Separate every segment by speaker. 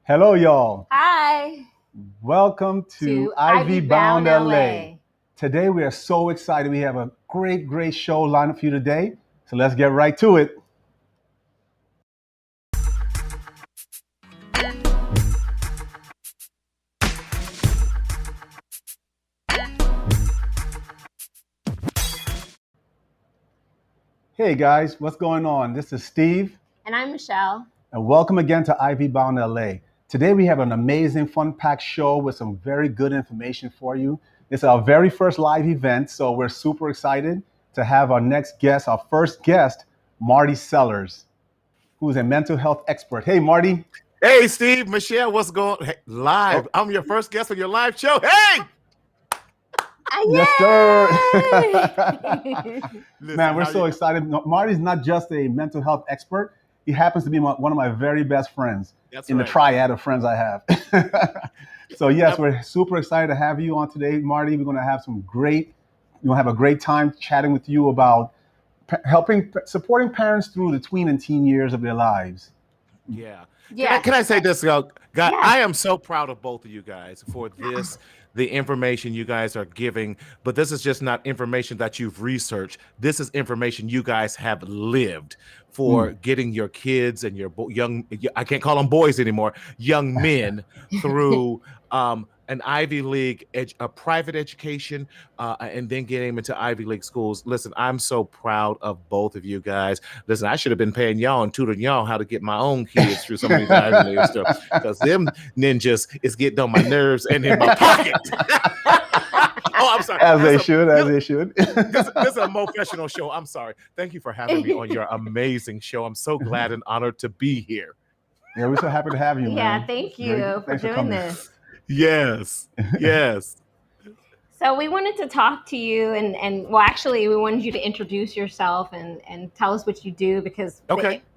Speaker 1: Hello, y'all.
Speaker 2: Hi.
Speaker 1: Welcome to Ivy Bound LA. Today we are so excited. We have a great show lined up for you today. So let's get right to it. Hey guys, what's going on? This is Steve.
Speaker 2: And I'm Michelle.
Speaker 1: And welcome again to Ivy Bound LA. Today we have an amazing, fun-packed show with some very good information for you. It's our very first live event, so we're super excited to have our next guest, our first guest, Marty Sellers, who's a mental health expert. Hey, Marty.
Speaker 3: Hey, Steve, Michelle, what's going on? Hey, live. I'm your first guest on your live show. Hey!
Speaker 1: Yes, sir. Man, we're so excited. Marty's not just a mental health expert. He happens to be one of my very best friends in the triad of friends I have. So yes, we're super excited to have you on today, Marty. We're going to have a great time chatting with you about supporting parents through the tween and teen years of their lives.
Speaker 3: Yeah. Can I say this, God? Yeah. I am so proud of both of you guys for this. The information you guys are giving, but this is just not information that you've researched. This is information you guys have lived for getting your kids and your young, I can't call them boys anymore, young men through an Ivy League, a private education, and then getting them into Ivy League schools. Listen, I'm so proud of both of you guys. Listen, I should have been paying y'all and tutoring y'all how to get my own kids through some of these Ivy League stuff, because them ninjas is getting on my nerves and in my pocket. Oh, I'm sorry.
Speaker 1: As they should.
Speaker 3: This is a professional show. I'm sorry. Thank you for having me on your amazing show. I'm so glad and honored to be here.
Speaker 1: Yeah, we're so happy to have you, man.
Speaker 2: Yeah, thank you for doing this.
Speaker 3: Yes.
Speaker 2: So we wanted to talk to you and well, actually, we wanted you to introduce yourself and tell us what you do, because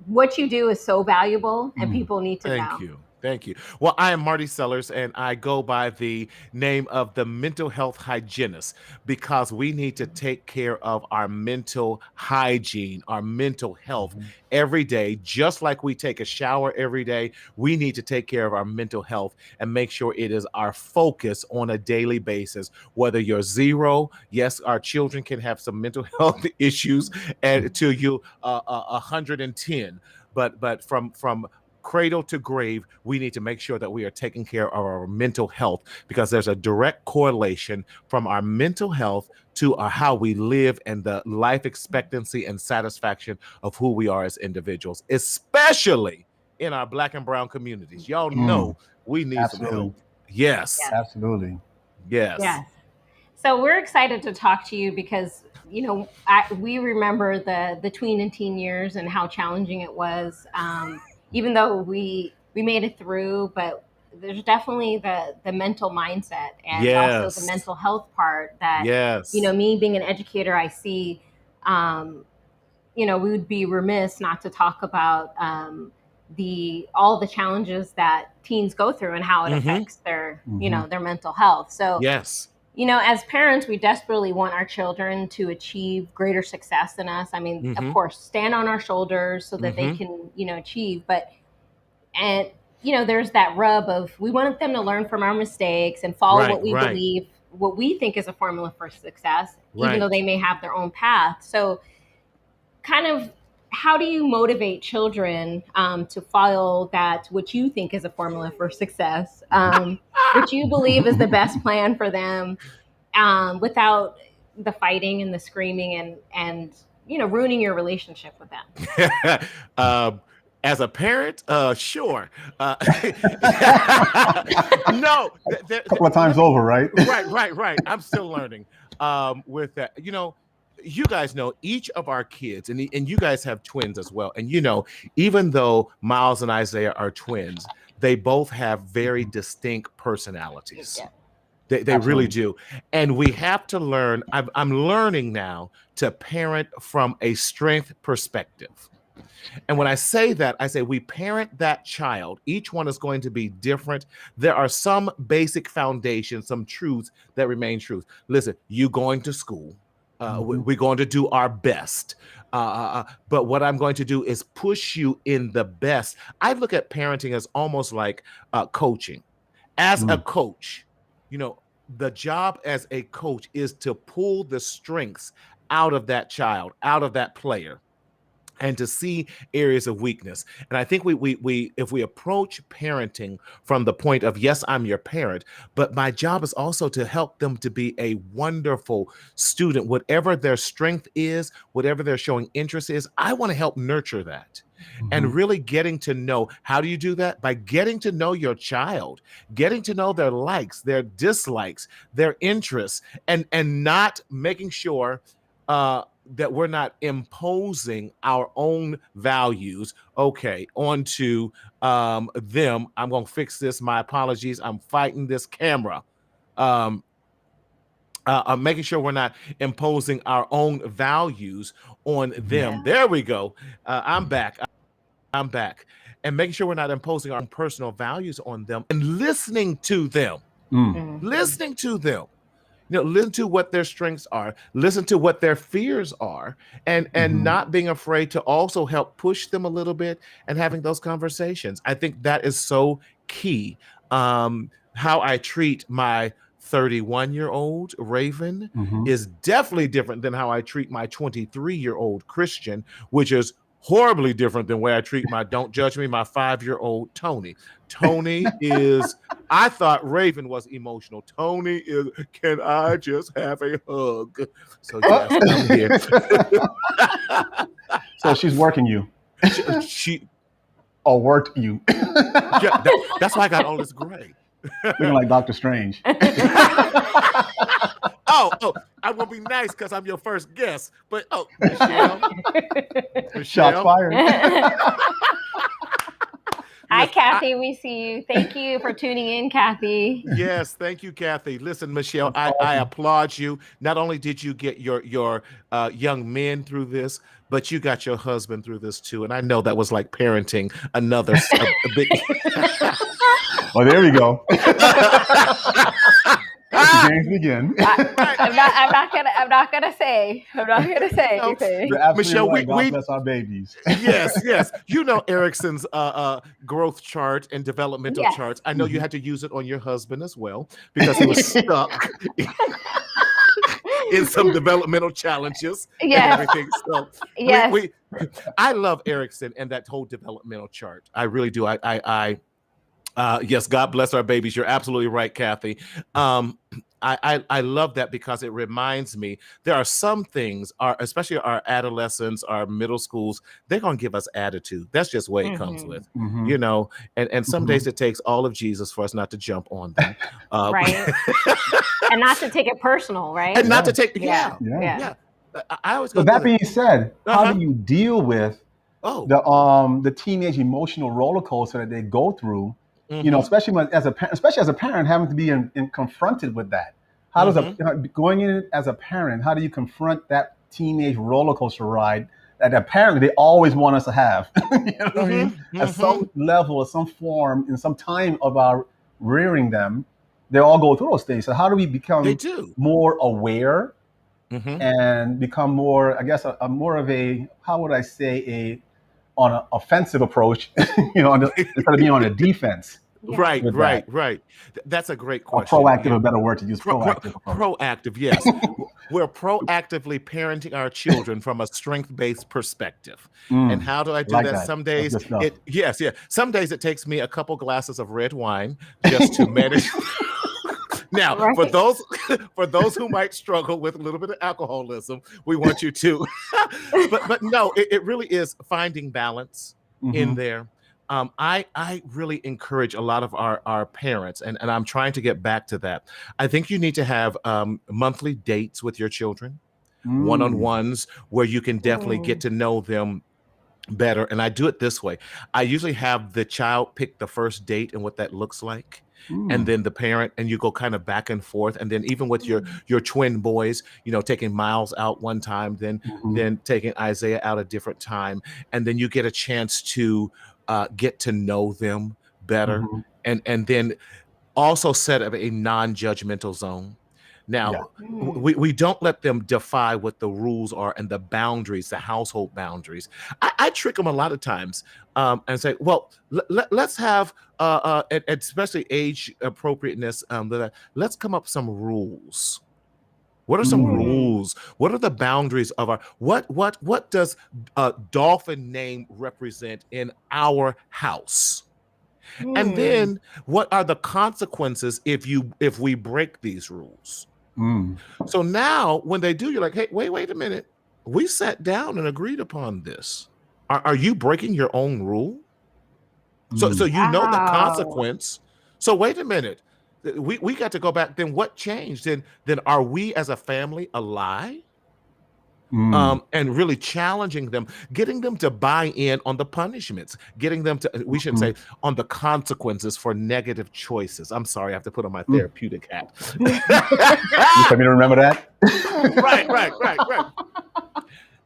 Speaker 2: what you do is so valuable and people need to know.
Speaker 3: Thank you. Well, I am Marty Sellers, and I go by the name of the mental health hygienist, because we need to take care of our mental hygiene, our mental health every day. Just like we take a shower every day, we need to take care of our mental health and make sure it is our focus on a daily basis. Whether you're 0, yes, our children can have some mental health issues, and to you 110, but from cradle to grave, we need to make sure that we are taking care of our mental health, because there's a direct correlation from our mental health to how we live and the life expectancy and satisfaction of who we are as individuals, especially in our Black and brown communities. Y'all know we need some help. Yes.
Speaker 1: Absolutely.
Speaker 3: Yes.
Speaker 2: So we're excited to talk to you because, we remember the tween and teen years and how challenging it was. Even though we made it through, but there's definitely the mental mindset and also the mental health part that, me being an educator, I see, we would be remiss not to talk about all the challenges that teens go through and how it affects their, their mental health. So, as parents, we desperately want our children to achieve greater success than us. I mean, of course, stand on our shoulders so that they can, achieve. There's that rub of we want them to learn from our mistakes and follow what we believe, what we think is a formula for success, even though they may have their own path. So kind of how do you motivate children to follow what you think is a formula for success, which you believe is the best plan for them, without the fighting and the screaming and ruining your relationship with them?
Speaker 3: As a parent, sure. No,
Speaker 1: a couple of times over, right?
Speaker 3: Right. I'm still learning with that. you guys know each of our kids, and you guys have twins as well. And even though Miles and Isaiah are twins, they both have very distinct personalities.
Speaker 2: Yeah.
Speaker 3: They really do. And we have to learn. I'm learning now to parent from a strength perspective. And when I say that, I say we parent that child. Each one is going to be different. There are some basic foundations, some truths that remain truth. Listen, you going to school. We're going to do our best. But what I'm going to do is push you in the best. I look at parenting as almost like coaching. As a coach, the job as a coach is to pull the strengths out of that child, out of that player, and to see areas of weakness. And I think we if we approach parenting from the point of, yes, I'm your parent, but my job is also to help them to be a wonderful student. Whatever their strength is, whatever they're showing interest is, I want to help nurture that. And really getting to know, how do you do that? By getting to know your child, getting to know their likes, their dislikes, their interests, and not making sure that we're not imposing our own values, onto them. I'm going to fix this. My apologies. I'm fighting this camera. Making sure we're not imposing our own values on them.
Speaker 2: Yeah.
Speaker 3: There we go. I'm back. And making sure we're not imposing our own personal values on them and listening to them. Listening to them. Listen to what their strengths are, listen to what their fears are, and not being afraid to also help push them a little bit and having those conversations. I think that is so key. How I treat my 31-year-old Raven is definitely different than how I treat my 23-year-old Christian, which is horribly different than where I treat my, don't judge me, my 5-year-old Tony. Tony is, I thought Raven was emotional. Tony is, can I just have a hug? So yes, I'm here.
Speaker 1: So she's working you.
Speaker 3: She
Speaker 1: or worked you.
Speaker 3: Yeah, that's why I got all this gray.
Speaker 1: Looking like Doctor Strange.
Speaker 3: Oh, I will be nice because I'm your first guest. But Michelle.
Speaker 1: Shots fired.
Speaker 2: Hi, Kathy. We see you. Thank you for tuning in, Kathy.
Speaker 3: Yes, thank you, Kathy. Listen, Michelle, I applaud you. Not only did you get your young men through this, but you got your husband through this too. And I know that was like parenting another a big.
Speaker 1: Well, there we go. The games begin.
Speaker 2: I'm not gonna say anything.
Speaker 3: Michelle,
Speaker 1: right. God bless our babies.
Speaker 3: Yes. You know Erickson's growth chart and developmental
Speaker 2: Yes.
Speaker 3: charts. I know you had to use it on your husband as well because he was stuck in some developmental challenges and everything. So
Speaker 2: Yes.
Speaker 3: I love Erickson and that whole developmental chart. I really do. Yes, God bless our babies. You're absolutely right, Kathy. I love that because it reminds me there are some things, especially our adolescents, our middle schools, they're going to give us attitude. That's just the way it comes with, and some days it takes all of Jesus for us not to jump on them.
Speaker 2: Right. And not to take it personal, right?
Speaker 3: And not to take,
Speaker 2: Yeah.
Speaker 3: I always go.
Speaker 1: But that being said, how do you deal with the teenage emotional roller coaster that they go through? You know, especially as a parent, having to be confronted with that. How does going in as a parent? How do you confront that teenage roller coaster ride that apparently they always want us to have? You know what I mean? At some level, at some form, in some time of our rearing them, they all go through those things. So how do we become more aware and become more? I guess more of a, how would I say, on an offensive approach, instead of being on a defense.
Speaker 3: Right. That's a great question.
Speaker 1: Proactive, a better word to use.
Speaker 3: Proactive, yes. We're proactively parenting our children from a strength-based perspective. And how do I do that? Some days, some days it takes me a couple glasses of red wine just to manage. Now, for those who might struggle with a little bit of alcoholism, we want you to. but no, it really is finding balance in there. I really encourage a lot of our parents, and I'm trying to get back to that. I think you need to have monthly dates with your children. one-on-ones where you can definitely get
Speaker 2: Mm.
Speaker 3: to know them better. And I do it this way. I usually have the child pick the first date and what that looks like. And then the parent, and you go kind of back and forth. And then even with your twin boys, taking Miles out one time, then taking Isaiah out a different time. And then you get a chance to get to know them better. And then also set up a non-judgmental zone. Now, we don't let them defy what the rules are and the boundaries, the household boundaries. I trick them a lot of times and say, well, let's have, especially age appropriateness, let's come up with some rules. What are some rules? What are the boundaries of our, what does dolphin name represent in our house? And then what are the consequences if we break these rules? So now when they do, you're like, hey, wait a minute. We sat down and agreed upon this. Are you breaking your own rule? So you know the consequence. So wait a minute. We got to go back. Then what changed? Then are we as a family a lie? And really challenging them, getting them to buy in on the punishments, getting them to, we should say, on the consequences for negative choices. I'm sorry, I have to put on my therapeutic hat.
Speaker 1: You want me to remember that?
Speaker 3: Right.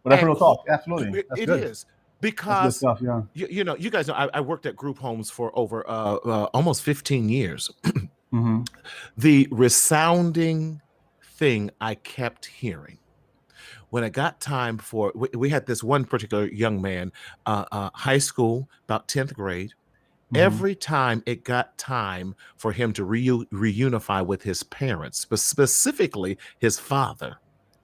Speaker 1: But that's real talk. Absolutely.
Speaker 3: It is. Because
Speaker 1: stuff,
Speaker 3: you guys know I worked at group homes for over almost 15 years. The resounding thing I kept hearing when it got time for, we had this one particular young man, high school, about 10th grade. Every time it got time for him to reunify with his parents, specifically his father,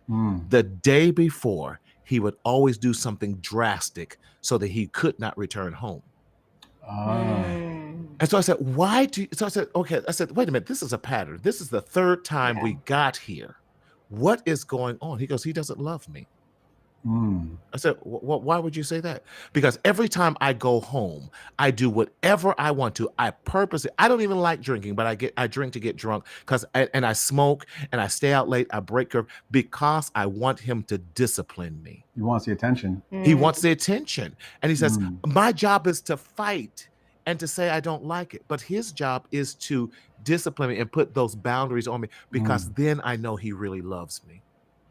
Speaker 3: the day before, he would always do something drastic so that he could not return home. And so I said, okay, wait a minute, this is a pattern. This is the third time we got here. What is going on? He goes, he doesn't love me. I said, why would you say that? Because every time I go home, I do whatever I want to. I don't even like drinking, but I drink to get drunk and I smoke and I stay out late. I break curve because I want him to discipline me.
Speaker 1: He wants the attention.
Speaker 3: He wants the attention. And he says, my job is to fight and to say I don't like it. But his job is to discipline me and put those boundaries on me because then I know he really loves me.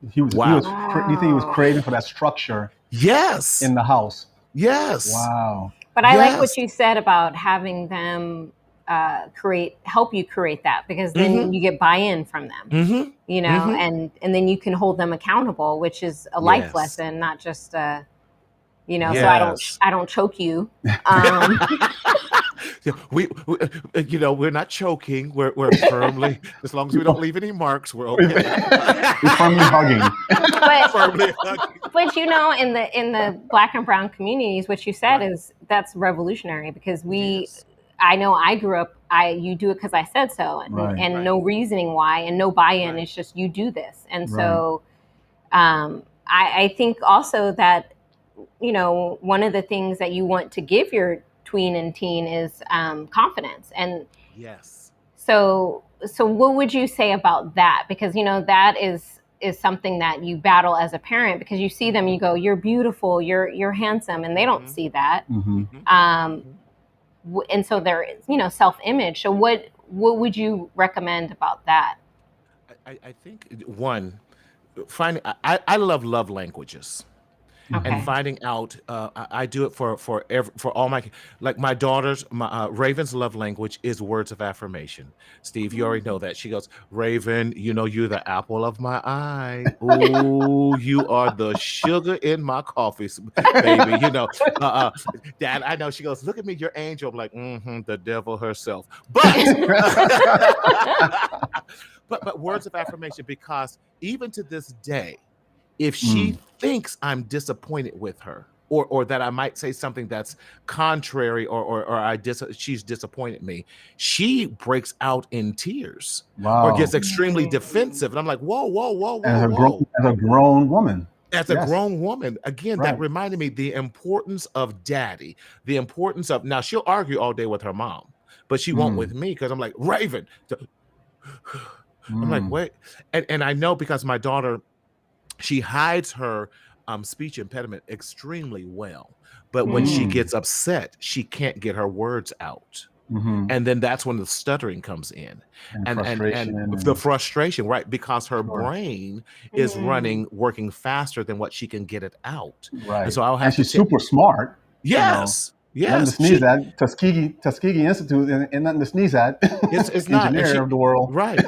Speaker 1: Do you think he was craving for that structure?
Speaker 3: Yes.
Speaker 1: In the house.
Speaker 3: Yes.
Speaker 1: Wow.
Speaker 2: But I like what you said about having them help you create that, because then you get buy-in from them, and then you can hold them accountable, which is a life lesson, not just so I don't choke you.
Speaker 3: We're not choking. We're firmly, as long as we don't leave any marks, we're okay.
Speaker 1: We're firmly hugging.
Speaker 2: But in the Black and brown communities, what you said that's revolutionary, because I know I grew up, you do it because I said so, and no reasoning why, and no buy-in. It's just, you do this. And so I think also that, one of the things that you want to give your tween and teen is confidence. And so what would you say about that? Because that is something that you battle as a parent, because you see them, you go, you're beautiful, you're handsome, and they don't see that. And so they're self-image. So what would you recommend about that?
Speaker 3: I think one, I love languages. And finding out, I do it for all my daughters. Raven's love language is words of affirmation. Steve, you already know that. She goes, Raven, you're the apple of my eye. Ooh, you are the sugar in my coffee, baby. Dad, I know. She goes, look at me, your angel. I'm like, the devil herself. But words of affirmation, because even to this day, if she thinks I'm disappointed with her, or that I might say something that's contrary, or she's disappointed me, she breaks out in tears or gets extremely defensive, and I'm like, whoa! As
Speaker 1: a grown woman.
Speaker 3: As a grown woman, again, that reminded me the importance of daddy, the importance of, now she'll argue all day with her mom, but she won't with me, because I'm like, Raven. I'm like, wait, and I know, because my daughter, she hides her speech impediment extremely well. But when she
Speaker 2: Mm.
Speaker 3: gets upset, she can't get her words out.
Speaker 1: Mm-hmm.
Speaker 3: And then that's when the stuttering comes in,
Speaker 1: And
Speaker 3: and
Speaker 1: frustration
Speaker 3: the
Speaker 1: and
Speaker 3: frustration, right? Because her
Speaker 1: sure.
Speaker 3: brain is
Speaker 2: Mm.
Speaker 3: working faster than what she can get it out. And
Speaker 1: Right.
Speaker 3: so I'll
Speaker 1: And
Speaker 3: have to
Speaker 1: she's super smart, you know.
Speaker 3: yes,
Speaker 1: Nothing to
Speaker 3: yes,
Speaker 1: sneeze at. Tuskegee Institute and nothing to sneeze at.
Speaker 3: it's not. And
Speaker 1: Engineer of the world.
Speaker 3: right.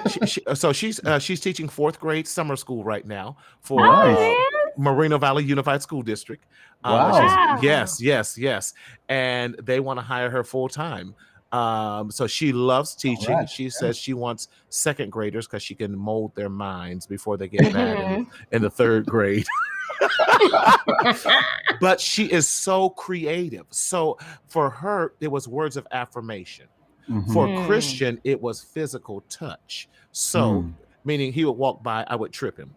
Speaker 3: So she's teaching fourth grade summer school right now for
Speaker 1: Nice.
Speaker 2: Oh,
Speaker 3: Moreno Valley Unified School District. And she's
Speaker 1: Wow.
Speaker 2: wow.
Speaker 3: yes, and they want to hire her full time. So she loves teaching.
Speaker 1: Congrats.
Speaker 3: She
Speaker 1: Yeah.
Speaker 3: says she wants second graders because she can mold their minds before they get bad
Speaker 2: Mhm.
Speaker 3: in the third grade. But she is so creative. So for her, it was words of affirmation.
Speaker 1: Mm-hmm.
Speaker 3: For
Speaker 2: Mm.
Speaker 3: Christian, it was physical touch. So
Speaker 1: Mm.
Speaker 3: meaning he would walk by, I would trip him.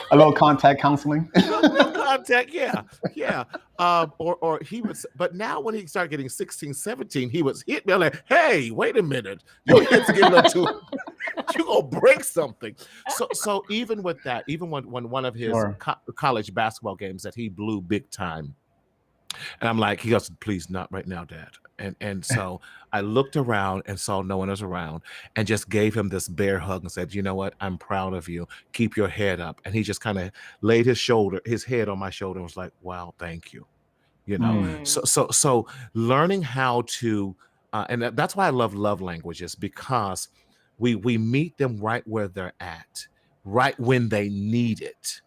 Speaker 1: A little contact counseling.
Speaker 3: Little contact, yeah. Or he was, but now when he started getting 16, 17, he was hit me. I'm like, hey, wait a minute, your head's getting a little too, you gonna break something. So even with that, even when one of his
Speaker 1: Sure.
Speaker 3: college basketball games that he blew big time, and I'm like, he goes, please not right now, Dad. And so I looked around and saw no one was around and just gave him this bear hug and said, you know what? I'm proud of you. Keep your head up. And he just kind of laid his head on my shoulder and was like, wow, thank you. You know,
Speaker 1: Mm.
Speaker 2: Mm.
Speaker 3: so learning how to, and that's why I love love languages, because we meet them right where they're at, right when they need it.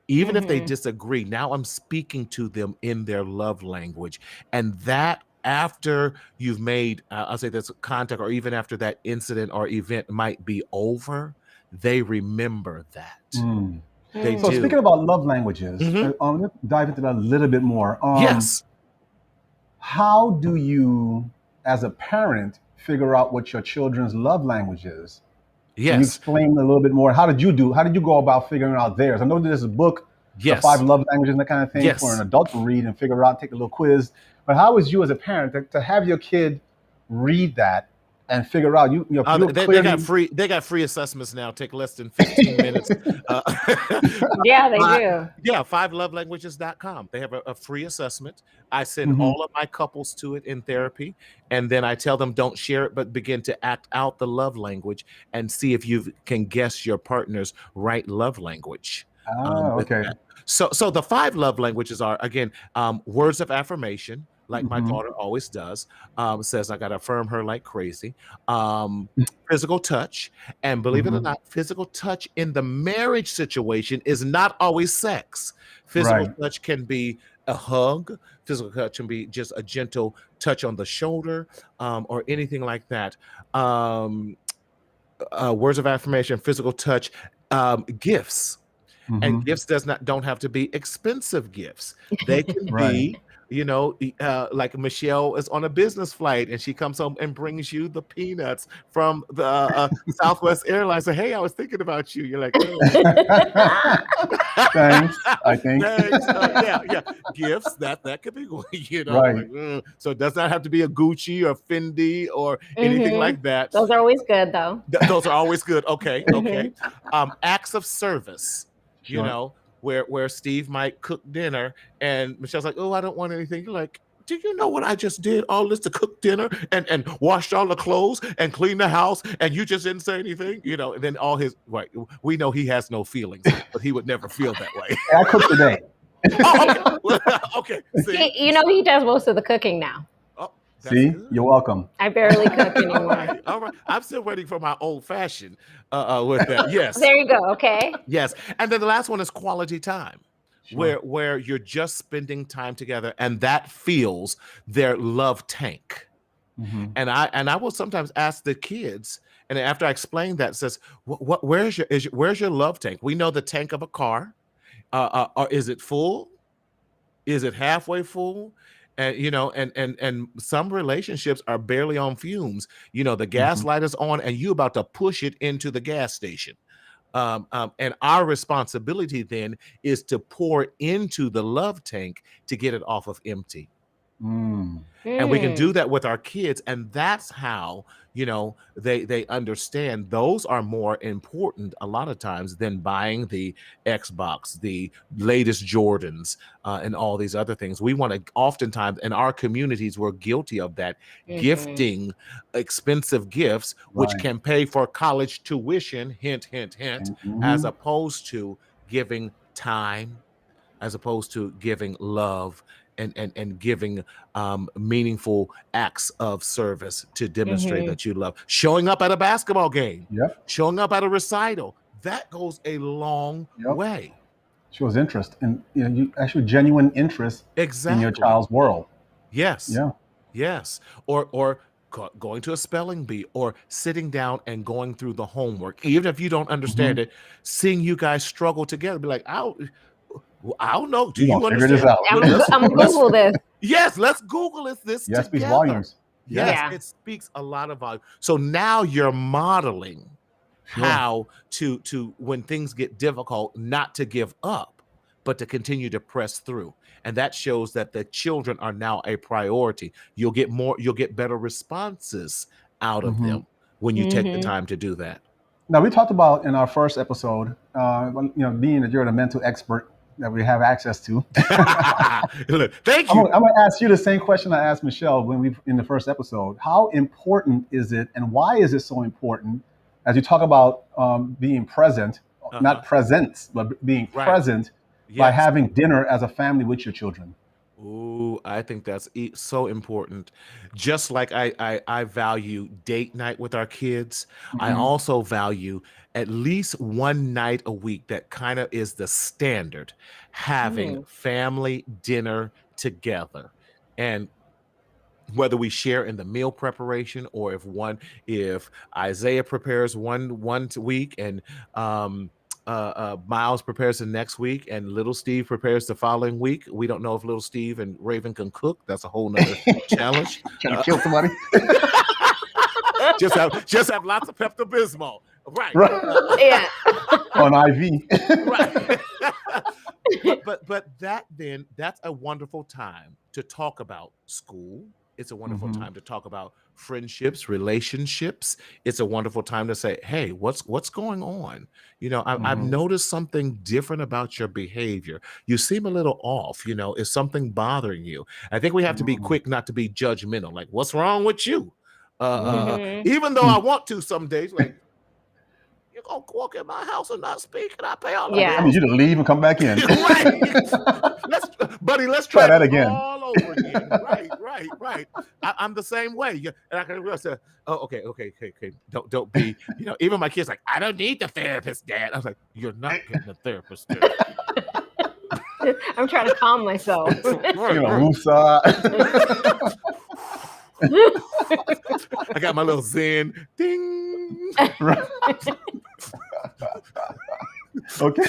Speaker 3: Even if they
Speaker 2: Mhm.
Speaker 3: disagree, now I'm speaking to them in their love language. And that after you've made, I'll say this contact, or even after that incident or event might be over, they remember that.
Speaker 1: Mm.
Speaker 3: They
Speaker 1: So
Speaker 2: Mm.
Speaker 1: speaking
Speaker 3: do.
Speaker 1: about love languages,
Speaker 3: Mhm.
Speaker 1: let's dive into that a little bit more.
Speaker 3: Yes.
Speaker 1: How do you, as a parent, figure out what your children's love language is? Can you
Speaker 3: Yes.
Speaker 1: explain a little bit more? How did you go about figuring out theirs? I know there's a book, The Five
Speaker 3: Yes.
Speaker 1: Love Languages and that kind of thing for an
Speaker 3: Yes.
Speaker 1: adult to read and figure out, take a little quiz. But how was you as a parent to have your kid read that and figure out you're
Speaker 3: They got
Speaker 1: clearly
Speaker 3: free assessments now. Take less than 15 minutes. Uh,
Speaker 2: Yeah, they
Speaker 3: Fi-
Speaker 2: do.
Speaker 3: yeah, fivelovelanguages.com. They have a free assessment. I send
Speaker 1: Mhm.
Speaker 3: all of my couples to it in therapy, and then I tell them don't share it, but begin to act out the love language and see if you can guess your partner's right love language. With
Speaker 1: Okay.
Speaker 3: that. So the five love languages are, again, words of affirmation, like my
Speaker 1: Mhm.
Speaker 3: daughter always does. Says I got to affirm her like crazy. Um, Physical touch, and believe it or
Speaker 1: Mhm.
Speaker 3: not, physical touch in the marriage situation is not always sex. Physical
Speaker 1: Right.
Speaker 3: touch can be a hug. Physical touch can be just a gentle touch on the shoulder, or anything like that. Um, Words of affirmation, physical touch, gifts. And
Speaker 1: Mhm.
Speaker 3: gifts don't have to be expensive gifts. They can
Speaker 1: Right.
Speaker 3: be, like Michelle is on a business flight and she comes home and brings you the peanuts from the Southwest Airlines. So, hey, I was thinking about you. You're like, oh,
Speaker 1: Thanks, I think.
Speaker 3: thanks. Yeah. Gifts that could be,
Speaker 1: Right.
Speaker 3: like, so it does not have to be a Gucci or Fendi or anything
Speaker 2: Mhm.
Speaker 3: like that.
Speaker 2: Those are always good, though.
Speaker 3: Those are always good. Okay.
Speaker 2: Mhm.
Speaker 3: Acts of service,
Speaker 1: Sure.
Speaker 3: where Steve might cook dinner and Michelle's like, oh, I don't want anything. You're like, do you know what I just did? All this to cook dinner and washed all the clothes and clean the house, and you just didn't say anything, and then right. We know he has no feelings, but he would never feel that way.
Speaker 1: Hey, I cooked today.
Speaker 3: Oh, okay. Okay. See?
Speaker 2: He does most of the cooking now.
Speaker 3: Oh, that's
Speaker 1: See,
Speaker 3: good.
Speaker 1: you're welcome.
Speaker 2: I barely cook
Speaker 3: All
Speaker 2: anymore.
Speaker 3: right. All right. I'm still waiting for my old fashioned with that. Yes.
Speaker 2: There you go. Okay.
Speaker 3: Yes. And then the last one is quality time.
Speaker 1: Sure.
Speaker 3: Where you're just spending time together, and that feels their love tank.
Speaker 1: Mhm.
Speaker 3: And I will sometimes ask the kids, and after I explain that, says, where's your love tank? We know the tank of a car. Or is it full? Is it halfway full? And and some relationships are barely on fumes. The gas
Speaker 1: Mhm.
Speaker 3: light is on, and you about to push it into the gas station. And our responsibility then is to pour into the love tank to get it off of empty. And we can do that with our kids, and that's how, you know, they understand those are more important a lot of times than buying the Xbox, the latest Jordans, and all these other things. We want to, oftentimes in our communities, we're guilty of that, gifting expensive gifts, which can pay for college tuition, hint, hint, hint, as opposed to giving time, as opposed to giving love, and giving meaningful acts of service to demonstrate that you love. Showing up at a basketball game, showing up at a recital, that goes a long way.
Speaker 1: Shows interest, and you actually genuine interest in your child's world.
Speaker 3: Yes. Yes. Or going to a spelling bee, or sitting down and going through the homework, even if you don't understand it, seeing you guys struggle together, be like, I don't know. Do you understand?
Speaker 1: Figure this out.
Speaker 2: I'm gonna Google this.
Speaker 3: Yes, let's Google this together.
Speaker 1: Speaks volumes.
Speaker 3: Yes, it speaks a lot of volume. So now you're modeling how to when things get difficult, not to give up, but to continue to press through. And that shows that the children are now a priority. You'll get better responses out of them when you take the time to do that.
Speaker 1: Now, we talked about in our first episode, being that you're the mental expert that we have access to.
Speaker 3: Thank you.
Speaker 1: I'm going to ask you the same question I asked Michelle in the first episode. How important is it, and why is it so important, as you talk about being present, not presents, but being present by having dinner as a family with your children?
Speaker 3: Ooh, I think that's so important. Just like I value date night with our kids, I also value at least one night a week that kind of is the standard, having family dinner together. And whether we share in the meal preparation, or if Isaiah prepares one week, and Miles prepares the next week, and little Steve prepares the following week. We don't know if little Steve and Raven can cook. That's a whole nother challenge.
Speaker 1: Can you kill somebody?
Speaker 3: just have lots of Pepto-Bismol. Right.
Speaker 2: Yeah.
Speaker 1: On IV.
Speaker 3: Right. but that's a wonderful time to talk about school. It's a wonderful time to talk about friendships, relationships. It's a wonderful time to say, hey, what's going on? I've noticed something different about your behavior. You seem a little off. Is something bothering you? I think we have to be quick not to be judgmental. Like, what's wrong with you? Even though I want to some days, like, you're going to walk in my house and not speak, and I pay all of it.
Speaker 1: I need you to leave and come back in.
Speaker 3: Let's
Speaker 1: try that again.
Speaker 3: All over again. Right. I'm the same way. And I can say, oh, okay. Don't be, even my kids like, I don't need the therapist, Dad. I was like, you're not getting a therapist, Dad.
Speaker 2: I'm trying to calm myself.
Speaker 3: I got my little Zen ding.
Speaker 1: Okay.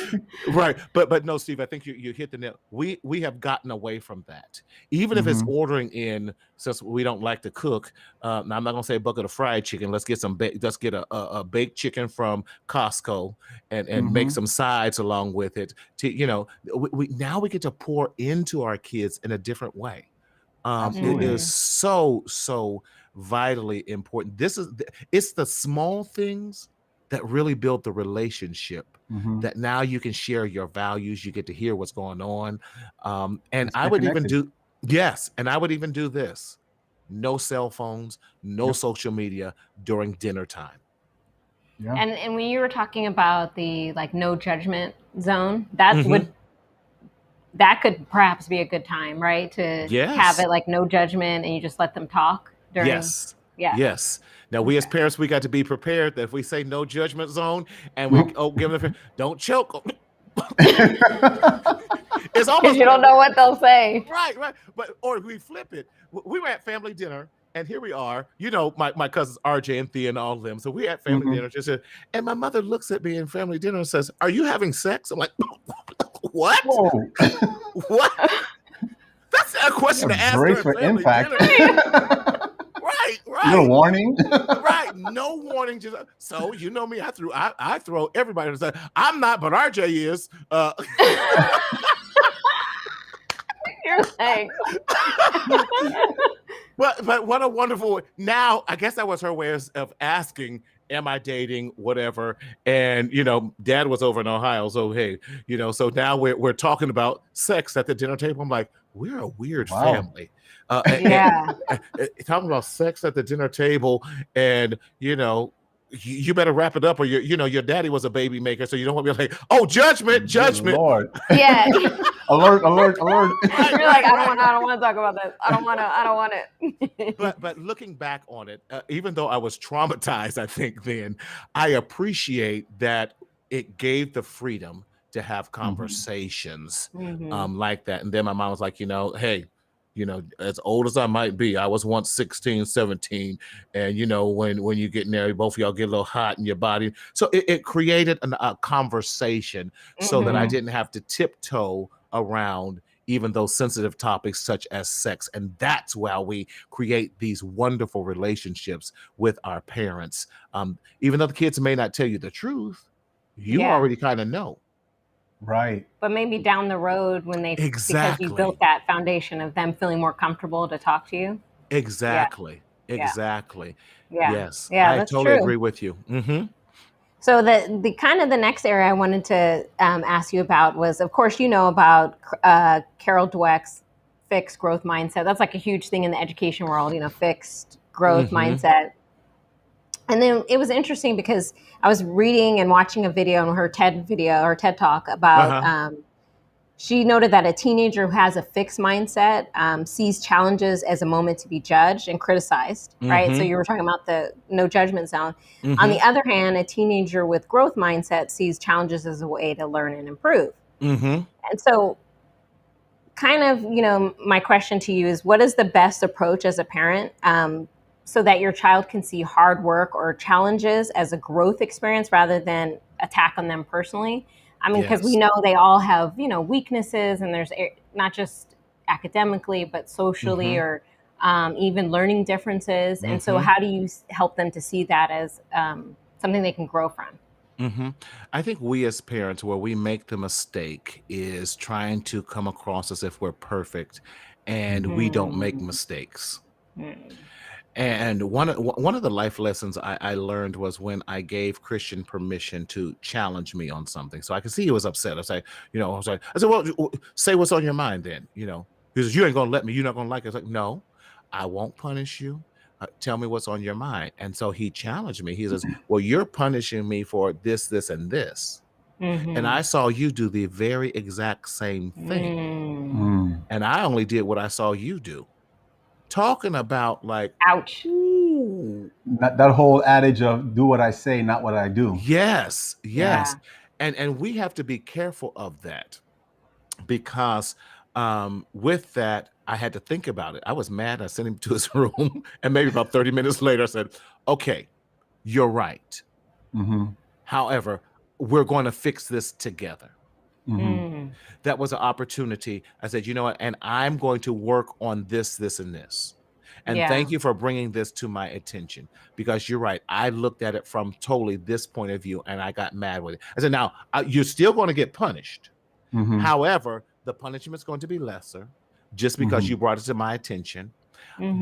Speaker 3: Right. But no, Steve, I think you hit the nail. We have gotten away from that. Even if it's ordering in, since we don't like to cook, now I'm not gonna say a bucket of fried chicken. Let's get a baked chicken from Costco and make some sides along with it. We now we get to pour into our kids in a different way. It is so vitally important. It's the small things that really build the relationship, that now you can share your values. You get to hear what's going on. And I would even do this. No cell phones, no social media during dinner time.
Speaker 1: Yeah.
Speaker 2: And when you were talking about the no judgment zone, that could perhaps be a good time, right? To have it no judgment, and you just let them talk during.
Speaker 3: Yes. Now, we as parents, we got to be prepared that if we say no judgment zone, and we give them don't choke. It's almost
Speaker 2: you don't know what they'll say.
Speaker 3: Right. But or if we flip it, we were at family dinner, and here we are. My cousins RJ and Thea and all of them. So we at family dinner, and my mother looks at me in family dinner and says, "Are you having sex?" I'm like, "What? What?" That's a question to ask.
Speaker 1: Brace for impact.
Speaker 3: Right.
Speaker 1: No warning.
Speaker 3: Right. No warning. Just so you know me, I throw everybody to say I'm not, but RJ is.
Speaker 2: You're Like,
Speaker 3: But what a wonderful, now I guess that was her way of asking, am I dating, whatever. And dad was over in Ohio, so hey, so now we're talking about sex at the dinner table. I'm like, we're a weird family.
Speaker 2: yeah.
Speaker 3: Talking about sex at the dinner table, and you better wrap it up, or your daddy was a baby maker, so you don't want to be like, oh, judgment.
Speaker 1: Lord.
Speaker 2: Yeah.
Speaker 1: Alert.
Speaker 2: You're like, I don't want to talk about this. I don't want it.
Speaker 3: But looking back on it, even though I was traumatized, I think then I appreciate that it gave the freedom to have conversations like that. And then my mom was like, hey, as old as I might be, I was once 16, 17. And, when you get married, both of y'all get a little hot in your body. So it created a conversation so that I didn't have to tiptoe around even those sensitive topics such as sex. And that's why we create these wonderful relationships with our parents. Even though the kids may not tell you the truth, you already kind of know.
Speaker 1: Right.
Speaker 2: But maybe down the road when they, because you built that foundation of them feeling more comfortable to talk to you.
Speaker 3: Exactly.
Speaker 2: Yeah.
Speaker 3: Yes.
Speaker 2: Yeah,
Speaker 3: I
Speaker 2: that's
Speaker 3: totally
Speaker 2: true.
Speaker 3: agree with you.
Speaker 2: So the kind of the next area I wanted to ask you about was, of course, about Carol Dweck's fixed growth mindset. That's like a huge thing in the education world, fixed growth mindset. And then it was interesting because I was reading and watching a video on her TED talk about, she noted that a teenager who has a fixed mindset sees challenges as a moment to be judged and criticized, right? So you were talking about the no judgment zone. On the other hand, a teenager with growth mindset sees challenges as a way to learn and improve. And so kind of, my question to you is, what is the best approach as a parent so that your child can see hard work or challenges as a growth experience rather than attack on them personally? I mean, because we know they all have, weaknesses, and there's not just academically, but socially or even learning differences. And so how do you help them to see that as something they can grow from?
Speaker 3: I think we as parents, where we make the mistake is trying to come across as if we're perfect, and we don't make mistakes. And one of the life lessons I learned was when I gave Christian permission to challenge me on something. So I could see he was upset. I said, well, say what's on your mind then. He says, you ain't gonna let me. You're not gonna like it. I was like, no, I won't punish you. Tell me what's on your mind. And so he challenged me. He says, well, you're punishing me for this, this, and this. And I saw you do the very exact same thing. And I only did what I saw you do. Talking about like,
Speaker 2: ouch.
Speaker 1: That whole adage of do what I say, not what I do.
Speaker 3: Yes. And we have to be careful of that, because with that, I had to think about it. I was mad. I sent him to his room, and maybe about 30 minutes later I said, okay, you're right. However, we're going to fix this together. That was an opportunity. I said, you know what? And I'm going to work on this, this, and this. And thank you for bringing this to my attention, because you're right. I looked at it from totally this point of view, and I got mad with it. I said, now you're still going to get punished. However, the punishment is going to be lesser just because you brought it to my attention.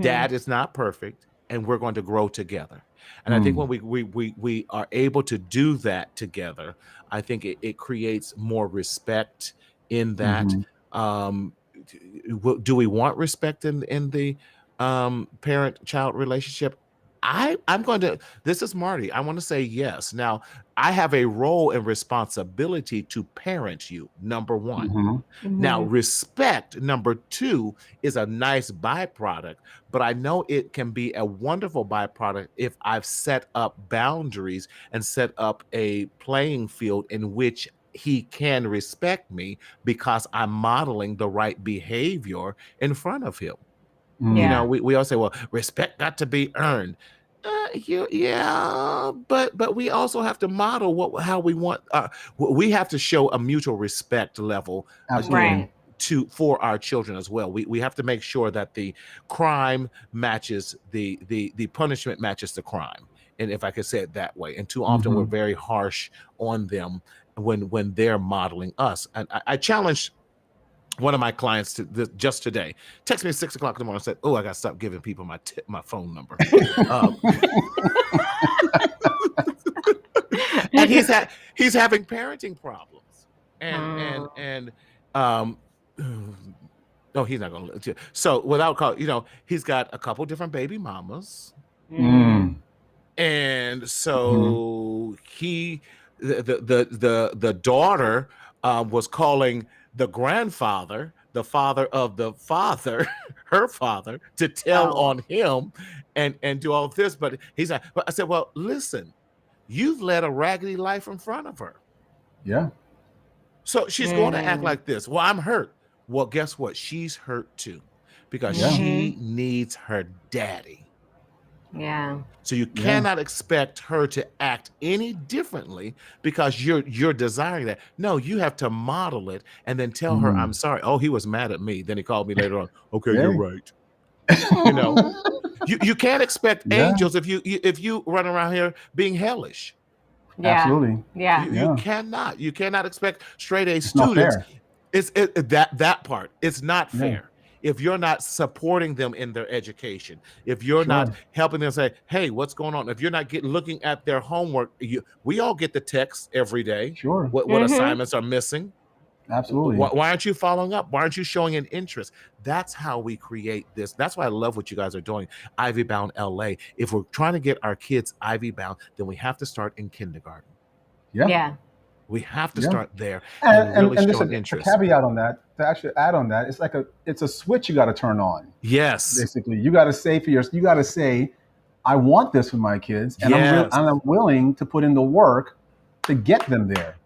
Speaker 3: Dad is not perfect, and we're going to grow together. And I think when we are able to do that together, I think it creates more respect in that. Do we want respect in the parent-child relationship? I'm going to, this is Marty. I want to say yes. Now, I have a role and responsibility to parent you, number one. Now, respect, number two, is a nice byproduct, but I know it can be a wonderful byproduct if I've set up boundaries and set up a playing field in which he can respect me because I'm modeling the right behavior in front of him. We all say, well, respect got to be earned. But we also have to model how we want. We have to show a mutual respect level for our children as well. We have to make sure that the crime matches the punishment matches the crime. And if I could say it that way. And too often we're very harsh on them when they're modeling us. And I challenge one of my clients just today texted me at 6 o'clock in the morning and said, "Oh, I got to stop giving people my phone number." And he's having parenting problems, and no, he's not going to. So without call, he's got a couple different baby mamas, and so the daughter was calling the grandfather, the father of the father, her father, to tell on him and do all of this. But he's like, but I said, well, listen, you've led a raggedy life in front of her.
Speaker 1: Yeah.
Speaker 3: So she's going to act like this. Well, I'm hurt. Well, guess what? She's hurt too, because she needs her daddy.
Speaker 2: Yeah.
Speaker 3: So you cannot expect her to act any differently because you're desiring that. No, you have to model it and then tell her, I'm sorry. Oh, he was mad at me. Then he called me later on. Okay, you're right. You can't expect angels if you run around here being hellish.
Speaker 2: Yeah.
Speaker 1: Absolutely.
Speaker 2: Yeah.
Speaker 3: You cannot. You cannot expect straight A students. It's that part. It's not fair. If you're not supporting them in their education, if you're not helping them say, hey, what's going on? If you're not looking at their homework, we all get the texts every day.
Speaker 1: Sure.
Speaker 3: What assignments are missing?
Speaker 1: Absolutely.
Speaker 3: Why aren't you following up? Why aren't you showing an interest? That's how we create this. That's why I love what you guys are doing. Ivy Bound LA. If we're trying to get our kids Ivy Bound, then we have to start in kindergarten.
Speaker 2: Yeah.
Speaker 3: We have to start there
Speaker 1: and
Speaker 3: really show
Speaker 1: interest. A caveat on that, to actually add on that, it's a switch you got to turn on.
Speaker 3: Yes.
Speaker 1: Basically, you got to say, I want this for my kids, and I'm willing to put in the work to get them there.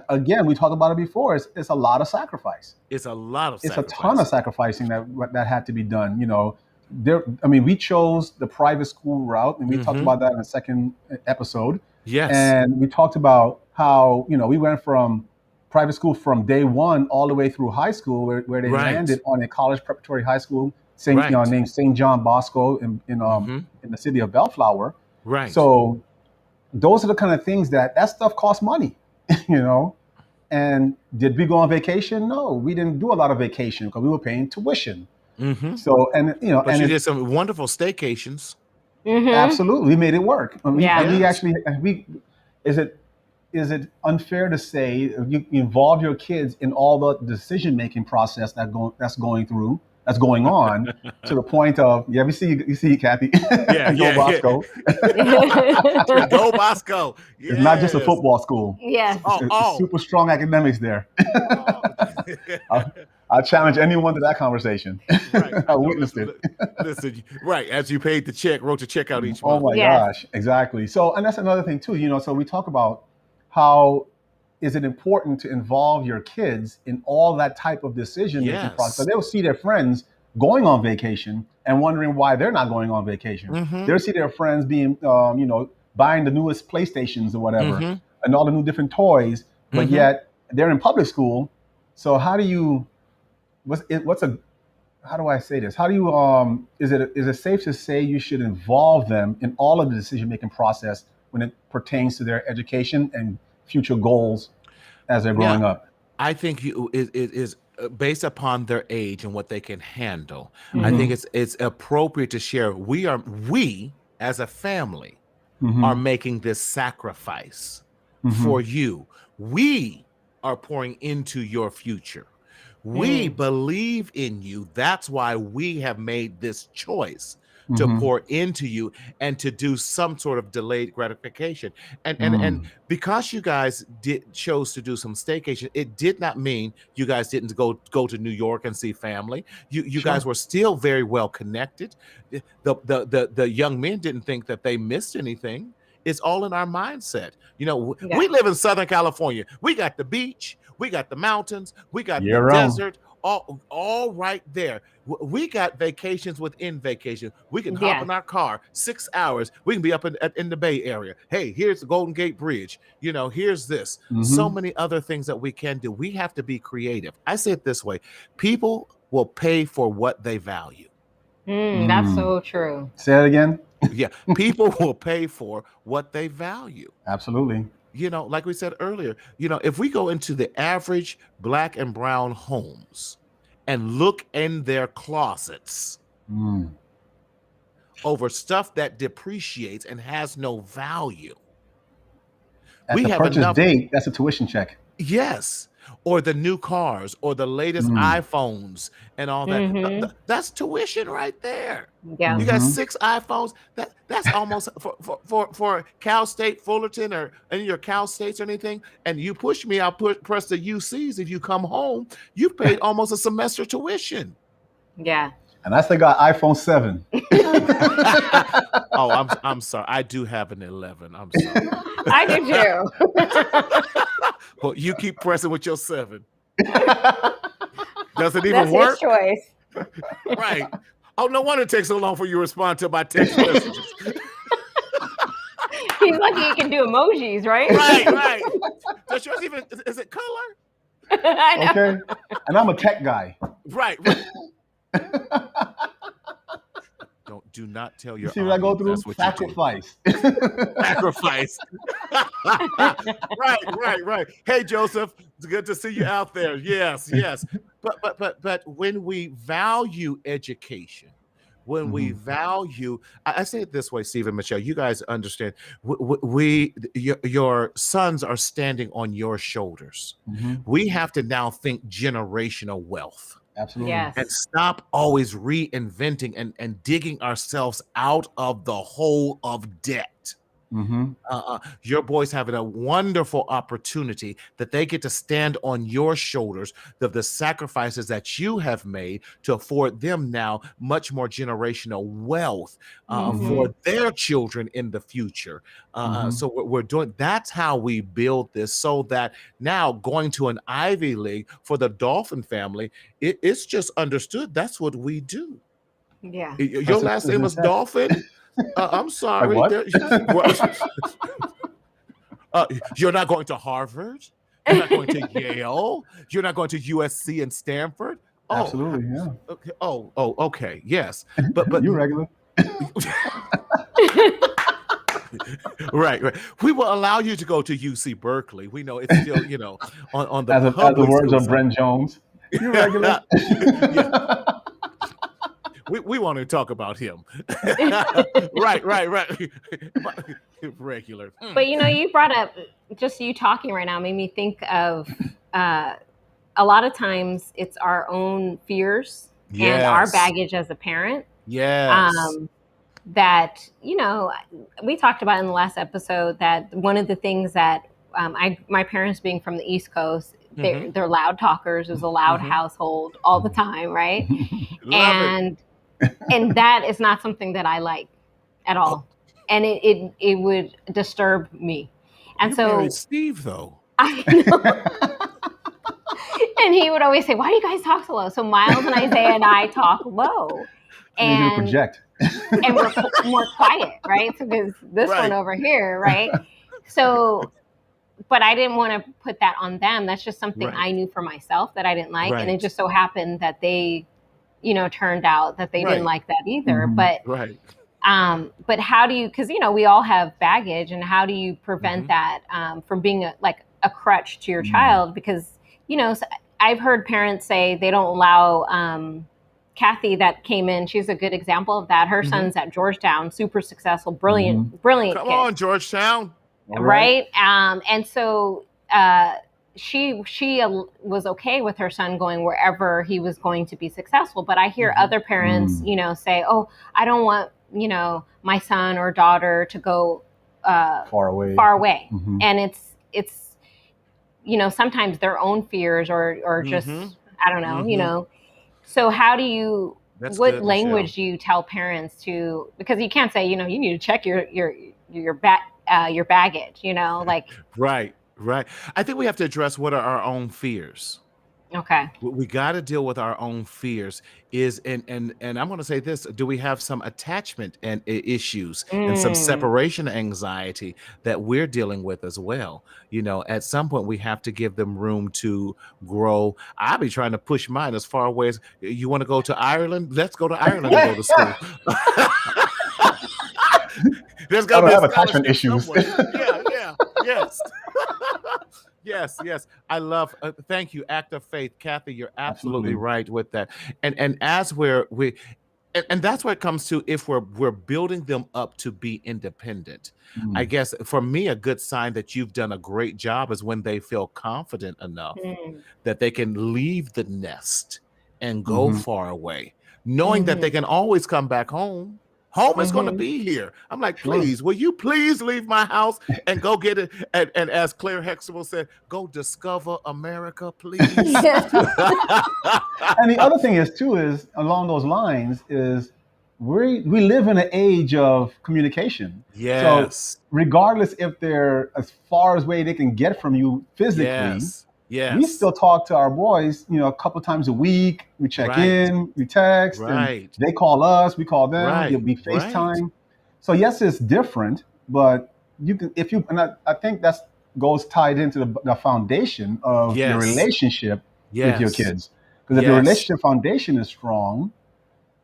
Speaker 1: Again, we talked about it before. It's a lot of sacrifice.
Speaker 3: It's a lot of sacrifice.
Speaker 1: It's a ton of sacrificing that had to be done. We chose the private school route, and we talked about that in the second episode.
Speaker 3: Yes.
Speaker 1: And we talked about how, we went from private school from day one all the way through high school, where they landed on a college preparatory high school named St. John Bosco in the city of Bellflower.
Speaker 3: Right.
Speaker 1: So those are the kind of things that stuff costs money, And did we go on vacation? No, we didn't do a lot of vacation because we were paying tuition. So, but
Speaker 3: you did some wonderful staycations.
Speaker 1: Absolutely, we made it work. Is it unfair to say you involve your kids in all the decision-making process that's going on to the point of we see Kathy. Go Bosco.
Speaker 3: Go Bosco. Yes.
Speaker 1: It's not just a football school.
Speaker 2: Yeah.
Speaker 1: It's super strong academics there. I'll challenge anyone to that conversation.
Speaker 3: Right.
Speaker 1: I witnessed it.
Speaker 3: Listen, right, as you paid the check, wrote the check out each
Speaker 1: month. Oh my gosh, exactly. So, and that's another thing too, so we talk about how is it important to involve your kids in all that type of decision-making process. So they'll see their friends going on vacation and wondering why they're not going on vacation. They'll see their friends being, buying the newest PlayStations or whatever, and all the new different toys, but yet they're in public school. So how do you... how do I say this? How do you, is it safe to say you should involve them in all of the decision-making process when it pertains to their education and future goals as they're growing up?
Speaker 3: I think it is based upon their age and what they can handle. I think it's appropriate to share. We as a family are making this sacrifice for you. We are pouring into your future. We believe in you. That's why we have made this choice to pour into you and to do some sort of delayed gratification. And because you guys chose to do some staycation, it did not mean you guys didn't go to New York and see family. You guys were still very well connected. The young men didn't think that they missed anything. It's all in our mindset. We live in Southern California. We got the beach. We got the mountains. We got the desert. All right there. We got vacations within vacation. We can hop in our car 6 hours. We can be up in the Bay Area. Hey, here's the Golden Gate Bridge. Here's this. So many other things that we can do. We have to be creative. I say it this way. People will pay for what they value.
Speaker 2: That's so true.
Speaker 1: Say it again.
Speaker 3: Yeah. People will pay for what they value.
Speaker 1: Absolutely.
Speaker 3: like we said earlier, if we go into the average Black and brown homes and look in their closets over stuff that depreciates and has no value.
Speaker 1: At the purchase date, that's a tuition check.
Speaker 3: Yes. Or the new cars or the latest iPhones and all that. That's tuition right there.
Speaker 2: Yeah.
Speaker 3: You got 6 iPhones. That's almost for Cal State, Fullerton, or any of your Cal States or anything. And you push me, I'll press the UCs. If you come home, you paid almost a semester tuition.
Speaker 2: Yeah.
Speaker 1: And I still got iPhone 7.
Speaker 3: Oh, I'm sorry. I do have an 11. I'm sorry.
Speaker 2: I do too.
Speaker 3: But you keep pressing with your 7. Does it even
Speaker 2: That's
Speaker 3: work?
Speaker 2: his choice.
Speaker 3: Right. Oh, no wonder it takes so long for you to respond to my text messages.
Speaker 2: He's lucky he can do emojis, right?
Speaker 3: Right. Does yours even, is it color?
Speaker 2: I know.
Speaker 1: Okay. And I'm a tech guy.
Speaker 3: Right. Do not tell your
Speaker 1: See what I go through?
Speaker 3: That's what
Speaker 1: Sacrifice.
Speaker 3: Sacrifice. Right. Hey, Joseph, it's good to see you out there. Yes. But when we value education, when we value, I say it this way, Steve and Michelle, you guys understand, your sons are standing on your shoulders. We have to now think generational wealth.
Speaker 1: Absolutely.
Speaker 2: Yes.
Speaker 3: And stop always reinventing and digging ourselves out of the hole of debt. Your boys having a wonderful opportunity that they get to stand on your shoulders of the sacrifices that you have made to afford them now much more generational wealth for their children in the future. So we're doing, that's how we build this, so that now going to an Ivy League for the Dolphin family, it's just understood that's what we do.
Speaker 2: Yeah.
Speaker 3: Your last name was Dolphin? I'm sorry. You're not going to Harvard. You're not going to Yale. You're not going to USC and Stanford. Oh,
Speaker 1: absolutely, yeah.
Speaker 3: Okay. Okay. Yes, but
Speaker 1: you're regular.
Speaker 3: Right. We will allow you to go to UC Berkeley. We know it's still, on the
Speaker 1: as the words of Brent Jones. You're regular.
Speaker 3: We want to talk about him. Right. Regular.
Speaker 2: But you brought up, just you talking right now made me think of a lot of times it's our own fears and our baggage as a parent.
Speaker 3: Yes.
Speaker 2: That, we talked about in the last episode that one of the things that my parents being from the East Coast, they're loud talkers. It was a loud household all the time, right? And that is not something that I like at all. And it would disturb me. And
Speaker 3: you
Speaker 2: so
Speaker 3: married Steve, though.
Speaker 2: I know. And he would always say, "Why do you guys talk so low?" So Miles and Isaiah and I talk low.
Speaker 1: And you project.
Speaker 2: And we're more quiet, right? So there's this one over here, right? So, but I didn't want to put that on them. That's just something I knew for myself that I didn't like. And it just so happened that they turned out that they didn't like that either. But but how do you? Because we all have baggage, and how do you prevent that from being a crutch to your child? Because I've heard parents say they don't allow. Kathy that came in, she's a good example of that. Her son's at Georgetown, super successful, brilliant
Speaker 3: Come
Speaker 2: kid.
Speaker 3: on, Georgetown.
Speaker 2: Right? And so she was okay with her son going wherever he was going to be successful. But I hear other parents, say, "Oh, I don't want, my son or daughter to go far away." And it's sometimes their own fears or just I don't know, So how do you? What language do you tell parents to? Because you can't say, you need to check your baggage.
Speaker 3: Right. I think we have to address what are our own fears.
Speaker 2: Okay.
Speaker 3: We got to deal with our own fears. And I'm going to say this: do we have some attachment and issues and some separation anxiety that we're dealing with as well? At some point we have to give them room to grow. I'll be trying to push mine as far away as you want to go to Ireland. Let's go to Ireland and go to school. There's got to be
Speaker 1: have attachment issues.
Speaker 3: Yes. Yes. I love. Thank you, Act of Faith, Kathy. You're absolutely
Speaker 1: Absolutely.
Speaker 3: right with that. And as and that's what it comes to. If we're building them up to be independent, I
Speaker 1: Mm.
Speaker 3: guess for me a good sign that you've done a great job is when they feel confident enough
Speaker 2: Mm.
Speaker 3: that they can leave the nest and go
Speaker 1: Mhm.
Speaker 3: far away, knowing that they
Speaker 2: Mhm.
Speaker 3: can always come back home. Home is going to
Speaker 2: Mhm.
Speaker 3: be here. I'm like,
Speaker 1: Sure.
Speaker 3: please, will you please leave my house and go get it? And as Claire Huxtable said, go discover America, please.
Speaker 2: Yeah.
Speaker 1: And the other thing is too is along those lines is we live in an age of communication. So
Speaker 3: Yes,
Speaker 1: regardless if they're as far as way they can get from you physically,
Speaker 3: yes,
Speaker 1: we
Speaker 3: yes.
Speaker 1: still talk to our boys, a couple times a week. We check
Speaker 3: Right,
Speaker 1: in, we text, and
Speaker 3: right,
Speaker 1: they call us, we call them. You'll
Speaker 3: right,
Speaker 1: be
Speaker 3: right.
Speaker 1: FaceTime. So yes, it's different, but you can if you and I think that's goes tied into the foundation of your
Speaker 3: Yes,
Speaker 1: relationship with your
Speaker 3: yes,
Speaker 1: kids. Because if your
Speaker 3: yes,
Speaker 1: relationship foundation is strong,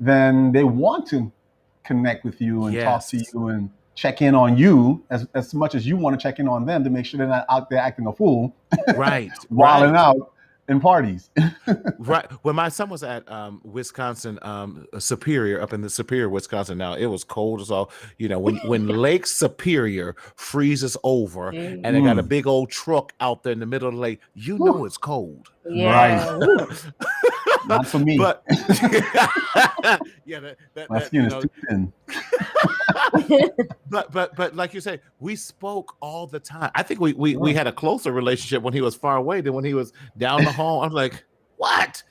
Speaker 1: then they want to connect with you and talk to
Speaker 3: yes.
Speaker 1: you and check in on you as much as you want to check in on them to make sure they're not out there acting a fool,
Speaker 3: Right,
Speaker 1: wilding
Speaker 3: right.
Speaker 1: out in parties.
Speaker 3: Right. When my son was at Wisconsin, Superior, up in the Superior, Wisconsin, now it was cold as all. When Lake Superior freezes over and they got a
Speaker 1: Mm.
Speaker 3: big old truck out there in the middle of the lake,
Speaker 1: Whew.
Speaker 3: it's cold.
Speaker 1: Right.
Speaker 2: Yeah. Woo.
Speaker 1: Not for me.
Speaker 3: But yeah,
Speaker 1: My skin is too thin.
Speaker 3: but like you say, we spoke all the time. I think we
Speaker 1: Sure.
Speaker 3: had a closer relationship when he was far away than when he was down the hall. I'm like, what?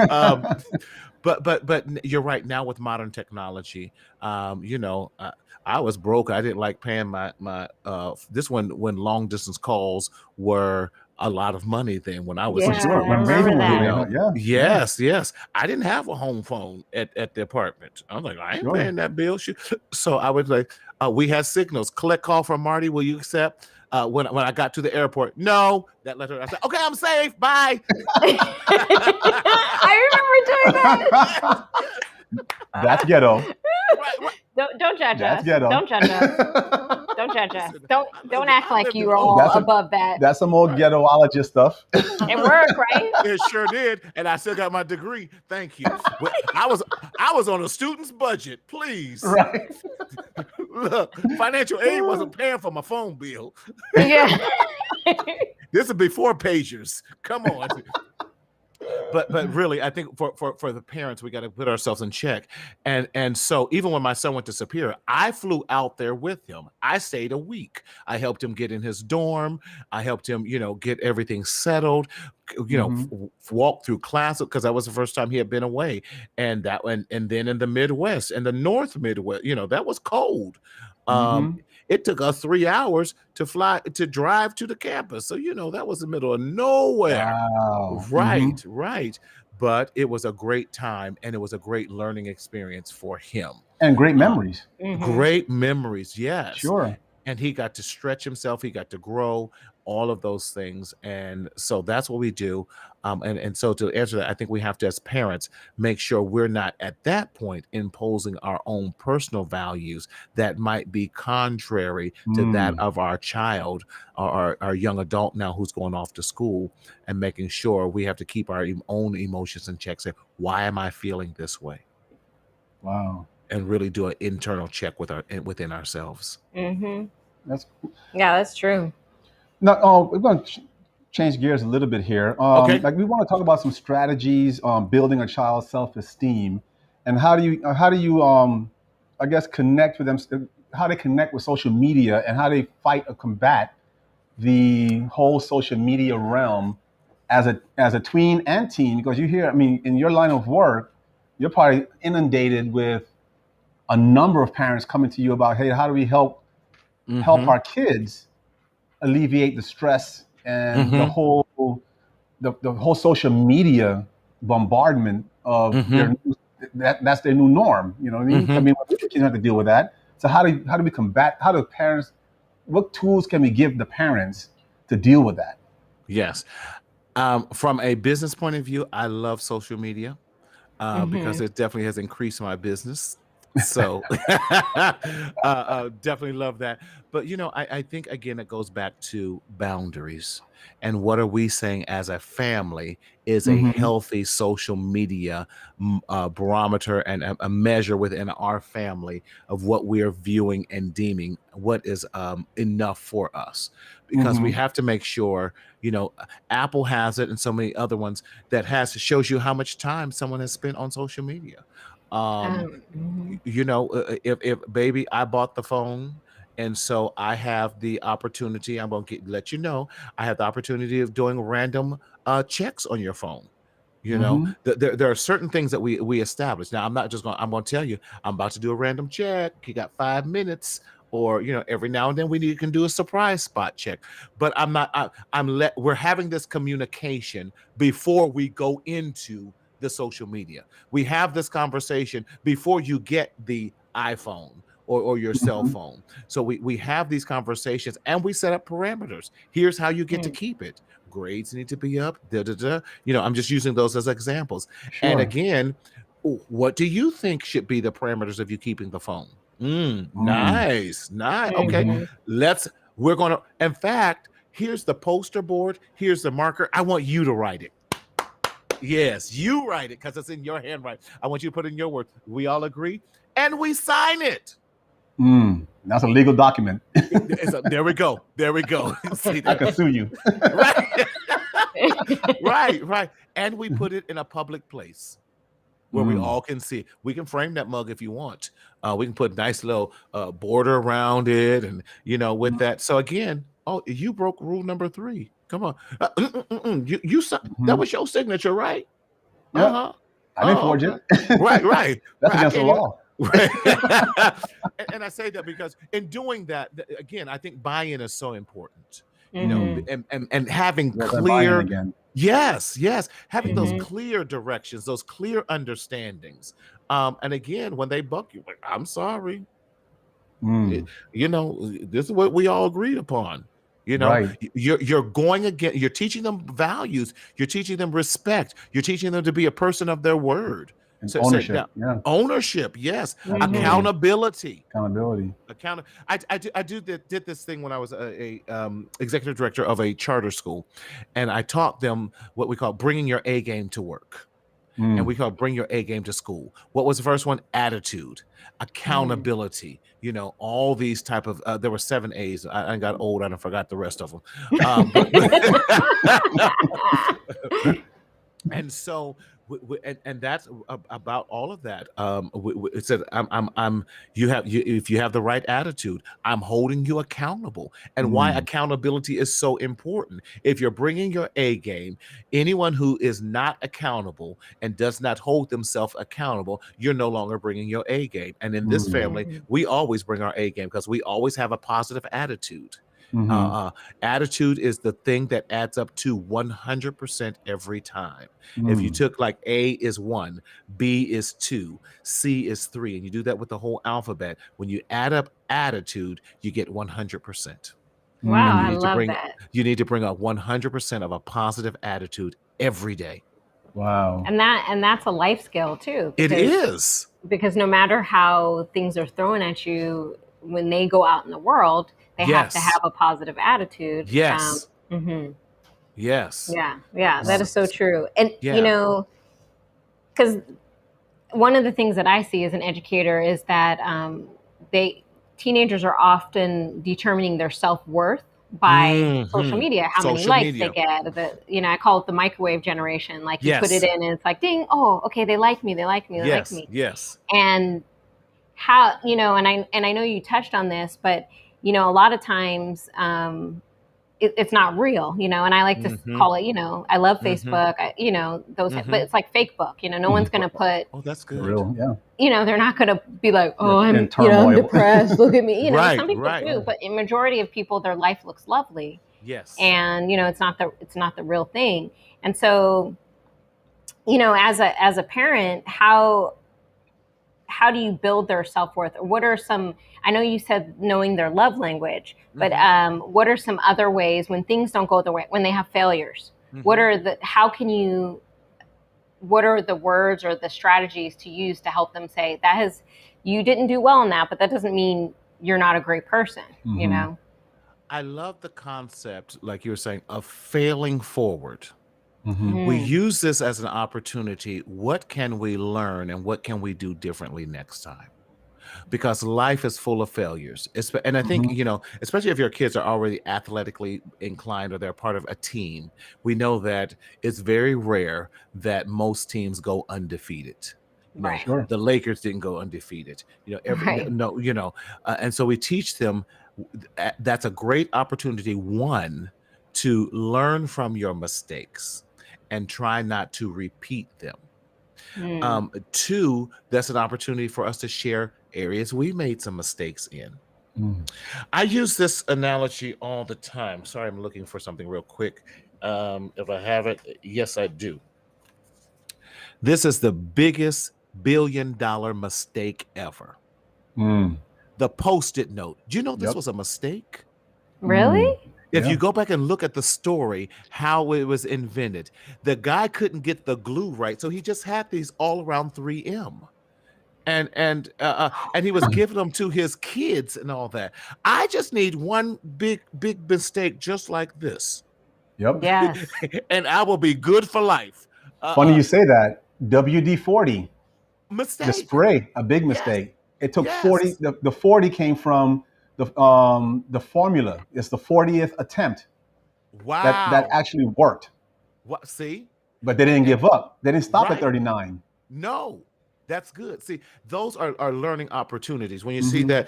Speaker 3: um, but you're right. Now with modern technology, I was broke. I didn't like paying my this when long distance calls were a lot of money then when I was
Speaker 1: For
Speaker 2: Yeah,
Speaker 3: younger.
Speaker 1: sure.
Speaker 2: I
Speaker 1: When
Speaker 2: remember
Speaker 1: Raven was
Speaker 2: that.
Speaker 1: away, yeah, yeah,
Speaker 3: Yes. I didn't have a home phone at the apartment. I was like, I ain't
Speaker 1: sure.
Speaker 3: paying that bill. So I was like, we had signals. Collect call from Marty. Will you accept? When I got to the airport, no. That letter. I said, okay, I'm safe. Bye.
Speaker 2: I remember doing that.
Speaker 1: That's ghetto.
Speaker 3: Right.
Speaker 2: Don't judge
Speaker 1: That's
Speaker 2: us.
Speaker 1: ghetto.
Speaker 2: Don't judge us. Don't judge us.
Speaker 3: Listen,
Speaker 2: Don't act
Speaker 3: I
Speaker 2: like
Speaker 3: lived in
Speaker 2: you're all
Speaker 1: That's a
Speaker 2: above that.
Speaker 1: that's some old ghettoologist stuff.
Speaker 2: It worked, right?
Speaker 3: It sure did, and I still got my degree. Thank you. Well, I was on a student's budget. Please,
Speaker 1: Right.
Speaker 3: look, financial aid wasn't paying for my phone bill.
Speaker 2: Yeah.
Speaker 3: This is before pagers. Come on. But really, I think for the parents, we got to put ourselves in check. And so even when my son went to Superior, I flew out there with him. I stayed a week. I helped him get in his dorm. I helped him, get everything settled.
Speaker 1: Mhm.
Speaker 3: Walk through class because that was the first time he had been away. And then in the Midwest and the North Midwest, that was cold. Um,
Speaker 1: Mhm.
Speaker 3: it took us 3 hours to drive to the campus. So that was the middle of nowhere.
Speaker 1: Wow. Mhm.
Speaker 3: Right. But it was a great time and it was a great learning experience for him.
Speaker 1: And great
Speaker 3: Uh,
Speaker 1: memories.
Speaker 3: Great memories, yes.
Speaker 1: Sure.
Speaker 3: And he got to stretch himself, he got to grow, all of those things. And so that's what we do. And so to answer that, I think we have to, as parents, make sure we're not at that point imposing our own personal values that might be contrary to that
Speaker 1: Mm.
Speaker 3: of our child or our young adult now who's going off to school, and making sure we have to keep our own emotions in check. Say, why am I feeling this way?
Speaker 1: Wow.
Speaker 3: And really do an internal check within ourselves.
Speaker 2: Mm-hmm.
Speaker 1: That's
Speaker 2: Yeah, that's true.
Speaker 1: now. We're going to change gears a little bit here.
Speaker 3: Okay.
Speaker 1: Like we want to talk about some strategies building a child's self-esteem, and how do you I guess connect with them, how they connect with social media, and how they fight or combat the whole social media realm as a tween and teen, because you hear, I mean, in your line of work, you're probably inundated with a number of parents coming to you about, hey, how do we help
Speaker 3: Mm-hmm.
Speaker 1: our kids alleviate the stress and
Speaker 3: Mm-hmm.
Speaker 1: the whole social media bombardment of
Speaker 3: Mm-hmm.
Speaker 1: that's their new norm. You know what I mean? I
Speaker 3: Mm-hmm.
Speaker 1: mean, we kids have to deal with that. So how do we combat? How do parents? What tools can we give the parents to deal with that?
Speaker 3: Yes. From a business point of view, I love social media because
Speaker 2: Mm-hmm.
Speaker 3: it definitely has increased my business. So definitely love that. But I think again it goes back to boundaries. And what are we saying as a family is a
Speaker 1: Hmm.
Speaker 3: healthy social media barometer and a measure within our family of what we are viewing and deeming what is enough for us. Because we
Speaker 1: Hmm.
Speaker 3: have to make sure, Apple has it and so many other ones that shows you how much time someone has spent on social media. Um,
Speaker 2: Mhm.
Speaker 3: if baby, I bought the phone, and so I have the opportunity. I'm gonna let you know. I have the opportunity of doing random checks on your phone.
Speaker 1: Hmm.
Speaker 3: There are certain things that we establish. Now, I'm gonna tell you, I'm about to do a random check. You got 5 minutes, or every now and then can do a surprise spot check. But I'm not. We're having this communication before we go into the social media. We have this conversation before you get the iPhone or your cell
Speaker 1: Hmm.
Speaker 3: phone. So we have these conversations and we set up parameters. Here's how you get to
Speaker 2: Mm.
Speaker 3: keep it. Grades need to be up. Da, da, da. I'm just using those as examples. And
Speaker 1: Sure.
Speaker 3: again, what do you think should be the parameters of you keeping the phone?
Speaker 1: Mm.
Speaker 3: Nice. Okay.
Speaker 1: Hmm.
Speaker 2: Mhm.
Speaker 3: We're going to, in fact, here's the poster board. Here's the marker. I want you to write it. Yes, you write it because it's in your handwriting. I want you to put in your words. We all agree, and we sign it.
Speaker 1: That's a legal document.
Speaker 3: There we go. There we go. See
Speaker 1: I
Speaker 3: that?
Speaker 1: could sue you.
Speaker 3: Right. Right. And we put it in a public place where we
Speaker 1: Mm.
Speaker 3: all can see. We can frame that mug if you want. We can put a nice little border around it, and with that. So again, you broke rule number 3. Come on, that
Speaker 1: Mhm.
Speaker 3: was your signature, right? Uh
Speaker 1: Yep.
Speaker 3: huh.
Speaker 1: I didn't
Speaker 3: Oh,
Speaker 1: forge
Speaker 3: okay.
Speaker 1: it.
Speaker 3: Right.
Speaker 1: That's
Speaker 3: I
Speaker 1: against the
Speaker 3: can't even.
Speaker 1: law.
Speaker 3: Right. And I say that because in doing that, again, I think buy-in is so important.
Speaker 2: Mhm.
Speaker 3: And having
Speaker 1: There's that buy-in
Speaker 3: clear,
Speaker 1: again.
Speaker 3: yes, having those
Speaker 2: Mhm.
Speaker 3: clear directions, those clear understandings. And again, when they buck you, like, I'm sorry, it-
Speaker 1: Mm.
Speaker 3: this is what we all agreed upon.
Speaker 1: Right.
Speaker 3: You're going again. You're teaching them values. You're teaching them respect. You're teaching them to be a person of their word.
Speaker 1: And
Speaker 3: So
Speaker 1: ownership.
Speaker 3: now,
Speaker 1: Yeah.
Speaker 3: ownership, yes,
Speaker 2: Mhm.
Speaker 1: Absolutely.
Speaker 3: accountability.
Speaker 1: Accountability.
Speaker 3: Did this thing when I was a executive director of a charter school, and I taught them what we call bringing your A game to work, and
Speaker 1: Mm.
Speaker 3: we call bring your A game to school. What was the first one? Attitude,
Speaker 2: Mhm.
Speaker 3: accountability. All these type of. There were 7 A's. I got old and I forgot the rest of them. But and so and that's about all of that. It said I'm if you have the right attitude, I'm holding you accountable. And why
Speaker 1: Mm.
Speaker 3: accountability is so important. If you're bringing your A game, anyone who is not accountable and does not hold themselves accountable, you're no longer bringing your A game. And in this
Speaker 1: Mm.
Speaker 3: family,
Speaker 2: Mhm.
Speaker 3: we always bring our A game because we always have a positive attitude. uh,
Speaker 1: Mm-hmm.
Speaker 3: uh, Attitude is the thing that adds up to 100% every time. If you
Speaker 1: Mm.
Speaker 3: took like A is 1, B is 2, C is 3, and you do that with the whole alphabet, when you add up attitude, you get 100%. And
Speaker 2: Wow,
Speaker 3: you
Speaker 2: I
Speaker 1: Mm.
Speaker 3: need to
Speaker 2: love
Speaker 3: bring
Speaker 2: that.
Speaker 3: a 100% of a positive attitude every day.
Speaker 1: Wow.
Speaker 2: And that's a life skill too,
Speaker 3: It
Speaker 2: because
Speaker 3: is.
Speaker 2: no matter how things are thrown at you, when they go out in the world, they have to
Speaker 3: Yes.
Speaker 2: have a positive attitude.
Speaker 3: Yes.
Speaker 2: Mhm.
Speaker 3: Yes.
Speaker 2: Yeah, that
Speaker 3: S-
Speaker 2: is so
Speaker 3: s-
Speaker 2: true. And
Speaker 3: Yeah.
Speaker 2: because one of the things that I see as an educator is that they teenagers are often determining their self worth by social
Speaker 3: Hmm.
Speaker 2: media, how many
Speaker 3: Social
Speaker 2: likes they
Speaker 3: media.
Speaker 2: get. I call it the microwave generation. Like, you put it
Speaker 3: Yes.
Speaker 2: in, and it's like, ding, oh, okay, they like me, they like me, they like
Speaker 3: Yes.
Speaker 2: me,
Speaker 3: Yes.
Speaker 2: and how and I know you touched on this, but a lot of times it's not real, and I like to
Speaker 3: Hmm.
Speaker 2: call it, I love
Speaker 3: Hmm.
Speaker 2: Facebook, those, but
Speaker 3: Hmm.
Speaker 2: it's like fake book, no one's going to put,
Speaker 3: Oh, that's
Speaker 1: For
Speaker 3: good.
Speaker 1: real. Yeah.
Speaker 2: they're not going to be like, oh,
Speaker 1: In
Speaker 2: I'm
Speaker 1: turmoil.
Speaker 2: depressed, look at me,
Speaker 3: Right.
Speaker 2: some people
Speaker 3: Right.
Speaker 2: do, but in majority of people, their life looks lovely,
Speaker 3: Yes.
Speaker 2: and it's not the real thing. And so, as a parent, how do you build their self-worth, or what are some, I know you said knowing their love language, but
Speaker 3: Hmm.
Speaker 2: what are some other ways when things don't go the way, when they have failures,
Speaker 3: Hmm.
Speaker 2: what are the words or the strategies to use to help them say, that has you didn't do well in that, but that doesn't mean you're not a great person, you know?
Speaker 3: I love the concept, like you were saying, of failing forward.
Speaker 1: Mm-hmm.
Speaker 3: We use this as an opportunity. What can we learn and what can we do differently next time? Because life is full of failures. And I think, especially if your kids are already athletically inclined or they're part of a team, we know that it's very rare that most teams go undefeated.
Speaker 2: Right.
Speaker 1: Sure.
Speaker 3: The Lakers didn't go undefeated.
Speaker 2: Right.
Speaker 3: And so we teach them that's a great opportunity, one, to learn from your mistakes and try not to repeat them. Two, that's an opportunity for us to share areas we made some mistakes in. I use this analogy all the time. Sorry, I'm looking for something real quick. If I have it, yes, I do. This is the biggest billion-dollar mistake ever. The Post-it note. Do you know this was a mistake?
Speaker 2: Really?
Speaker 3: If you go back and look at the story, how it was invented, the guy couldn't get the glue right, so he just had these all around 3M, and he was giving them to his kids and all that. I just need one big mistake just like this.
Speaker 1: Yep.
Speaker 2: Yes.
Speaker 3: And I will be good for life.
Speaker 1: Funny you say that. WD-40
Speaker 3: Mistake.
Speaker 1: The spray, a big mistake.
Speaker 3: Yes.
Speaker 1: It took 40. The 40 came from the formula. It's the 40th attempt.
Speaker 3: Wow.
Speaker 1: That actually worked.
Speaker 3: What? See?
Speaker 1: But they didn't give up. They didn't stop at 39.
Speaker 3: No, that's good. See, those are learning opportunities. When you see that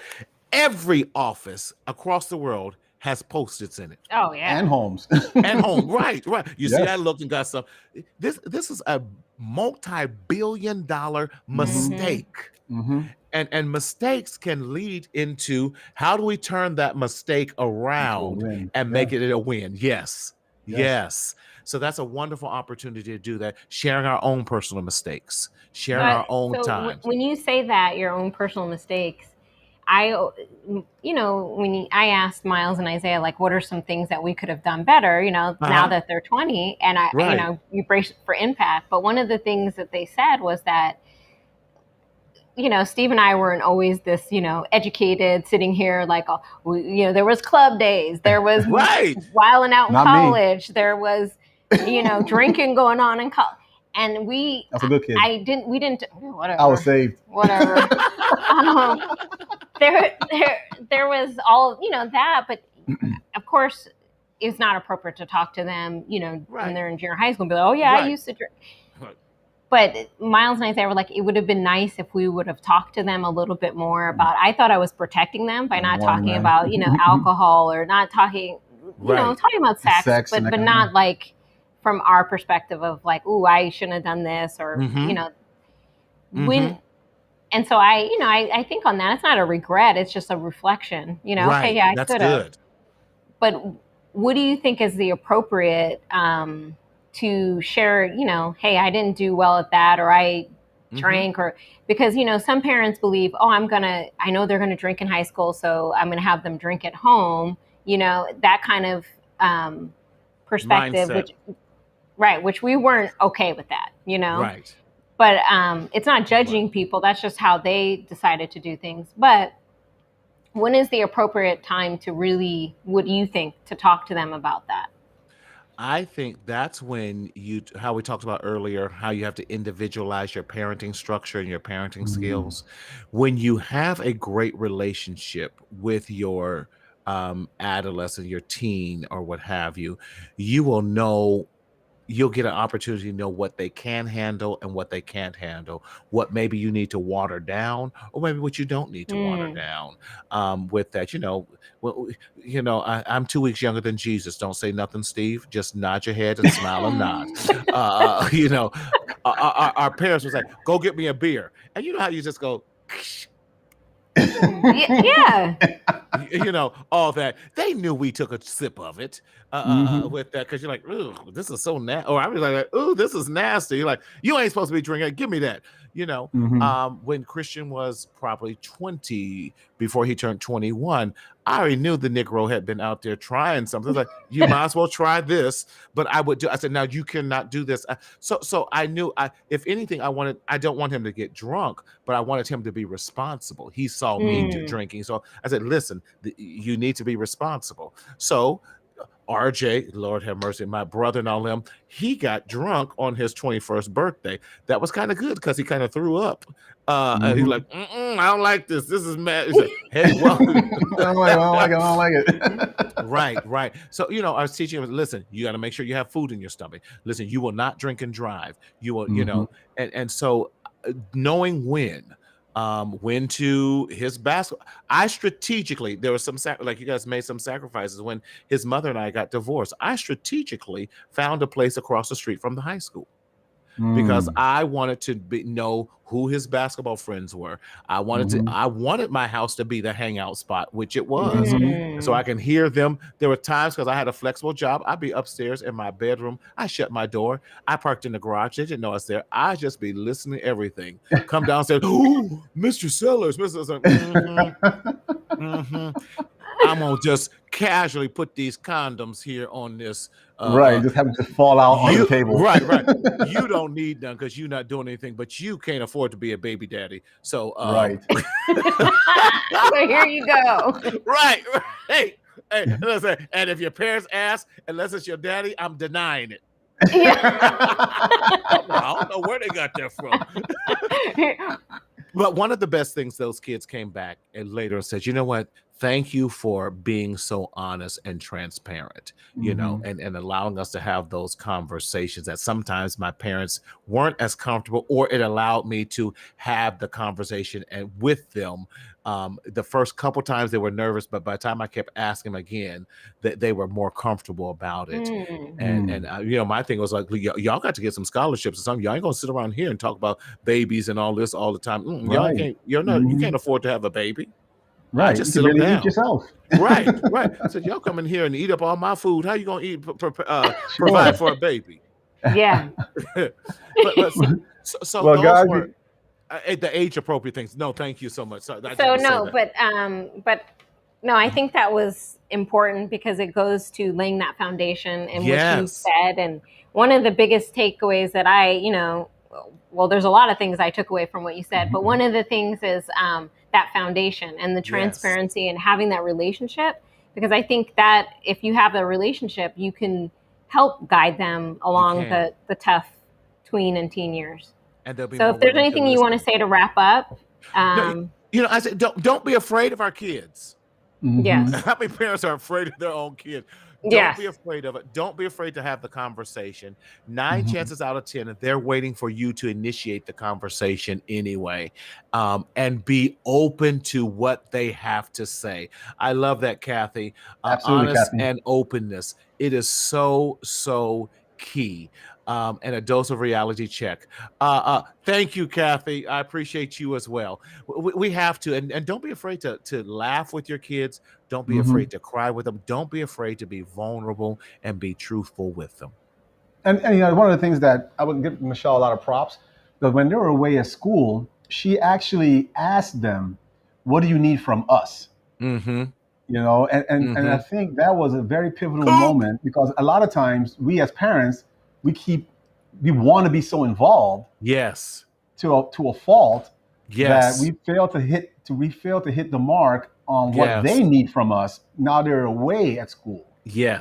Speaker 3: every office across the world has Post-its in it.
Speaker 2: Oh yeah.
Speaker 1: And homes.
Speaker 3: And home. Right. You see, I looked and got stuff. This is a multi-billion-dollar mistake. And mistakes can lead into how do we turn that mistake around and make it a win? Yes. So that's a wonderful opportunity to do that. Sharing our own personal mistakes, sharing our own time.
Speaker 2: When you say that, your own personal mistakes, I asked Miles and Isaiah, like, what are some things that we could have done better, now that they're 20 and you brace for impact. But one of the things that they said was that, Steve and I weren't always this, educated sitting here like, there was club days, there was wilding out in college, there was, drinking going on in college. And
Speaker 1: that's a good kid.
Speaker 2: We didn't, whatever.
Speaker 1: I was saved.
Speaker 2: Whatever. There was all, that, but of course it's not appropriate to talk to them, when they're in junior high school and be like, oh yeah, I used to drink. But Miles and Isaiah were like, it would have been nice if we would have talked to them a little bit more about, I thought I was protecting them by not talking about, alcohol or not talking, talking about sex but not like from our perspective of like, ooh, I shouldn't have done this or, when. And so I think on that, it's not a regret. It's just a reflection, okay, yeah, I could have. But what do you think is the appropriate, to share, hey, I didn't do well at that, or I drank, or because, some parents believe, oh, I know they're going to drink in high school, so I'm going to have them drink at home, that kind of perspective, which we weren't okay with that, Right. But it's not judging people. That's just how they decided to do things. But when is the appropriate time to really, what do you think, to talk to them about that?
Speaker 3: I think that's when how we talked about earlier, how you have to individualize your parenting structure and your parenting skills. When you have a great relationship with your adolescent, your teen, or what have you, you will know. You'll get an opportunity to know what they can handle and what they can't handle, what maybe you need to water down, or maybe what you don't need to water down. With that, I'm 2 weeks younger than Jesus. Don't say nothing, Steve. Just nod your head and smile and nod. Our parents was like, "Go get me a beer," and you know how you just go.
Speaker 2: Yeah.
Speaker 3: All that. They knew we took a sip of it with that, because you're like, ooh, this is so nasty. Or I was like, ooh, this is nasty. You're like, you ain't supposed to be drinking. Give me that. When Christian was probably 20, before he turned 21, I already knew the Negro had been out there trying something. Like, you might as well try this. But I said, now you cannot do this. So I knew, if anything, I don't want him to get drunk, but I wanted him to be responsible. He saw me drinking. So I said, listen, you need to be responsible. So RJ, Lord have mercy, my brother and all him, he got drunk on his 21st birthday. That was kind of good because he kind of threw up. And he's like, I don't like this. This is mad. He's like, hey, well,
Speaker 1: I don't like it.
Speaker 3: Right. So, I was teaching him, listen, you got to make sure you have food in your stomach. Listen, you will not drink and drive. You will, and so knowing when to his basketball. I strategically, there was some, like you guys made some sacrifices when his mother and I got divorced. I strategically found a place across the street from the high school because I wanted to know who his basketball friends were. I wanted my house to be the hangout spot, which it was. So I can hear them. There were times, because I had a flexible job, I'd be upstairs in my bedroom. I shut my door. I parked in the garage. They didn't know I was there. I'd just be listening to everything. Come downstairs. Oh, Mr. Sellers. I'm going to just casually put these condoms here on this.
Speaker 1: Just having to fall out on the table.
Speaker 3: Right. You don't need them because you're not doing anything, but you can't afford to be a baby daddy. So,
Speaker 1: right.
Speaker 2: So here you go.
Speaker 3: Right. Hey, listen, and if your parents ask, unless it's your daddy, I'm denying it.
Speaker 2: Yeah.
Speaker 3: I don't know where they got that from. But one of the best things, those kids came back and later said, you know what? Thank you for being so honest and transparent, and allowing us to have those conversations that sometimes my parents weren't as comfortable, or it allowed me to have the conversation and with them. The first couple times they were nervous, but by the time I kept asking them again, that they were more comfortable about it. And my thing was like, y'all got to get some scholarships or something. Y'all ain't gonna sit around here and talk about babies and all this all the time. Y'all can't. You can't afford to have a baby.
Speaker 1: Right.
Speaker 3: Just sit them down.
Speaker 1: Eat yourself.
Speaker 3: Right. I said, y'all come in here and eat up all my food. How you gonna eat? Provide for a baby?
Speaker 2: Yeah.
Speaker 3: So
Speaker 1: well,
Speaker 3: those
Speaker 1: guys,
Speaker 3: were the age appropriate things. No, thank you so much.
Speaker 2: But I think that was important because it goes to laying that foundation and what you said. And one of the biggest takeaways that there's a lot of things I took away from what you said, but one of the things is that foundation and the transparency and having that relationship, because I think that if you have a relationship, you can help guide them along the tough tween and teen years. And so if there's anything you want to say to wrap up,
Speaker 3: I said, don't be afraid of our kids.
Speaker 2: Yes.
Speaker 3: How many parents are afraid of their own kids? Don't be afraid of it. Don't be afraid to have the conversation. 9 chances out of 10, they're waiting for you to initiate the conversation anyway, and be open to what they have to say. I love that, Kathy.
Speaker 1: Absolutely,
Speaker 3: Honest
Speaker 1: Kathy.
Speaker 3: and openness. It is so, so key. And a dose of reality check. Thank you, Kathy. I appreciate you as well. We have to, and don't be afraid to laugh with your kids. Don't be afraid to cry with them. Don't be afraid to be vulnerable and be truthful with them.
Speaker 1: And one of the things that I would give Michelle a lot of props, because when they were away at school, she actually asked them, "What do you need from us?" And I think that was a very pivotal moment, because a lot of times we as parents, we want to be so involved, to a fault, that we fail to hit the mark on what they need from us. Now they're away at school.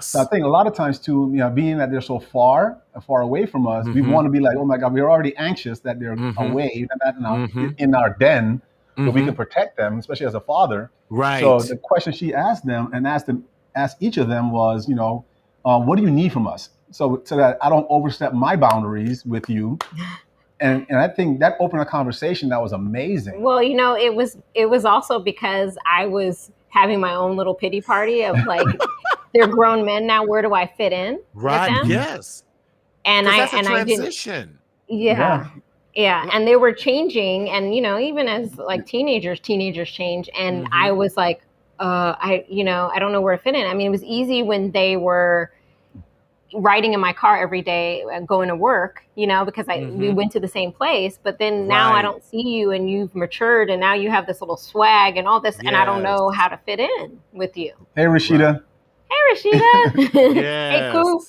Speaker 1: So I think a lot of times too, being that they're so far away from us, we want to be like, oh my God, we're already anxious that they're away and in our den, but we can protect them, especially as a father.
Speaker 3: Right.
Speaker 1: So the question she asked them and asked each of them was, what do you need from us? So that I don't overstep my boundaries with you. And I think that opened a conversation that was amazing.
Speaker 2: Well, it was also because I was having my own little pity party of like, they're grown men now. Where do I fit in?
Speaker 3: Right.
Speaker 2: With them?
Speaker 3: Yes.
Speaker 2: And
Speaker 3: that's a
Speaker 2: transition. Yeah. And they were changing, and even as like teenagers change, and I was like, I don't know where to fit in. I mean, it was easy when they were, riding in my car every day going to work, because we went to the same place, but then now I don't see you and you've matured and now you have this little swag and all this and I don't know how to fit in with you.
Speaker 1: Hey, Rashida.
Speaker 2: Hey, Rashida.
Speaker 3: Yes.
Speaker 2: Hey, Coop.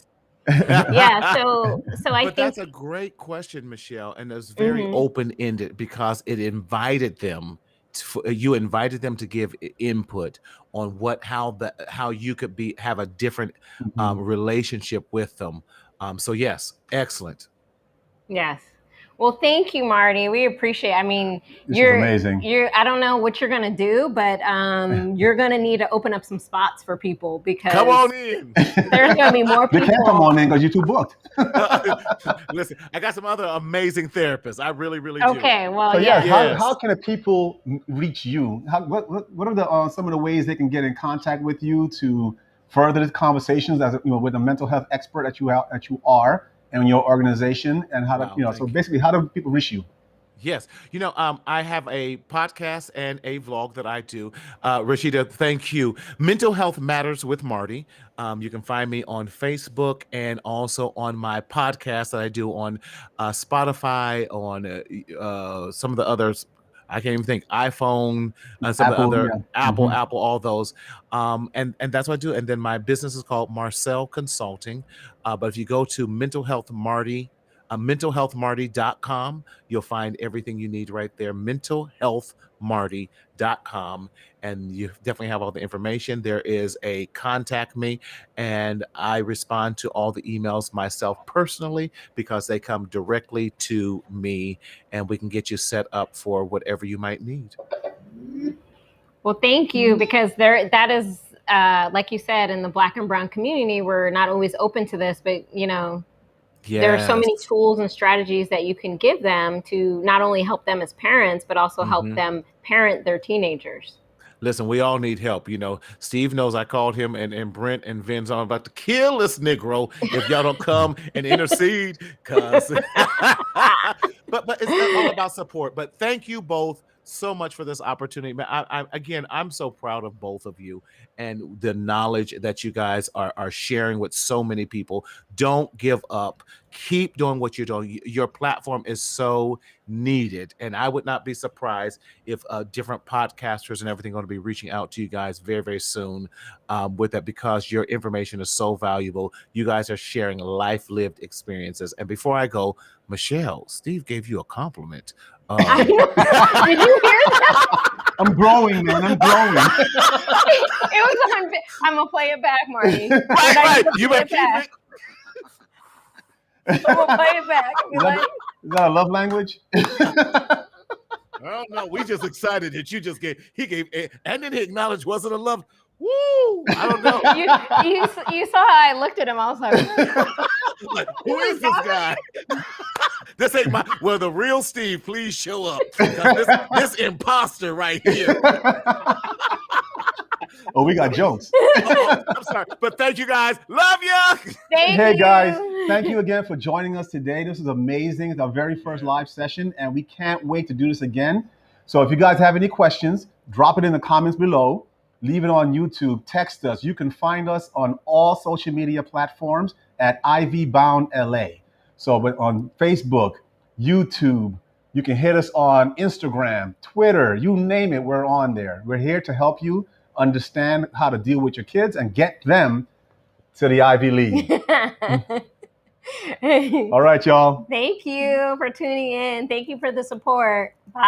Speaker 2: Yeah, so I think
Speaker 3: that's a great question, Michelle, and it's very open-ended because it invited them. You invited them to give input on how you could have a different relationship with them. So yes, excellent.
Speaker 2: Yes. Well, thank you, Marty. We appreciate it. I mean,
Speaker 1: you're amazing.
Speaker 2: I don't know what you're gonna do, but you're gonna need to open up some spots for people because
Speaker 3: come on in.
Speaker 2: There's gonna be more people.
Speaker 1: They can't come on in because you're too booked.
Speaker 3: Listen, I got some other amazing therapists. I really, really do.
Speaker 2: Okay, well,
Speaker 1: so
Speaker 2: yes.
Speaker 1: How can the people reach you? What are some of the ways they can get in contact with you to further the conversations with a mental health expert that you are? And your organization and how to, so basically how do people reach you?
Speaker 3: Yes. I have a podcast and a vlog that I do. Rashida, thank you. Mental Health Matters with Marty. You can find me on Facebook and also on my podcast that I do on Spotify, on some of the others. I can't even think. iPhone, some of the other Apple, all those. And that's what I do. And then my business is called Marcel Consulting. But if you go to mentalhealthmarty.com, you'll find everything you need right there. mentalhealthmarty.com. And you definitely have all the information. There is a contact me, and I respond to all the emails myself personally because they come directly to me, and we can get you set up for whatever you might need.
Speaker 2: Well, thank you, because that is, like you said, in the Black and Brown community, we're not always open to this, but there are so many tools and strategies that you can give them to not only help them as parents, but also help them parent their teenagers.
Speaker 3: Listen, we all need help. Steve knows I called him and Brent and Vin's on about to kill this Negro if y'all don't come and intercede. But it's not all about support. But thank you both so much for this opportunity. I'm so proud of both of you and the knowledge that you guys are sharing with so many people. Don't give up. Keep doing what you're doing. Your platform is so needed. And I would not be surprised if different podcasters and everything are going to be reaching out to you guys very, very soon with that, because your information is so valuable. You guys are sharing life-lived experiences. And before I go, Michelle, Steve gave you a compliment.
Speaker 2: Did you hear that?
Speaker 1: I'm growing, man. I'm growing.
Speaker 2: I'm gonna play it back, Marty.
Speaker 3: Right. You better keep it.
Speaker 2: I'm gonna play it back.
Speaker 1: Is that a love language?
Speaker 3: I don't know. We just excited that he gave, and then he acknowledged wasn't a love. Woo! I don't know.
Speaker 2: You saw how I looked at him. I was like,
Speaker 3: who is this guy? This ain't the real Steve, please show up. This imposter right here.
Speaker 1: Oh, we got jokes.
Speaker 3: I'm sorry, but thank you guys. Love you.
Speaker 1: Hey guys, thank you again for joining us today. This is amazing. It's our very first live session, and we can't wait to do this again. So if you guys have any questions, drop it in the comments below. Leave it on YouTube. Text us. You can find us on all social media platforms at IV Bound LA. So on Facebook, YouTube, you can hit us on Instagram, Twitter, you name it, we're on there. We're here to help you understand how to deal with your kids and get them to the Ivy League. All right, y'all.
Speaker 2: Thank you for tuning in. Thank you for the support. Bye.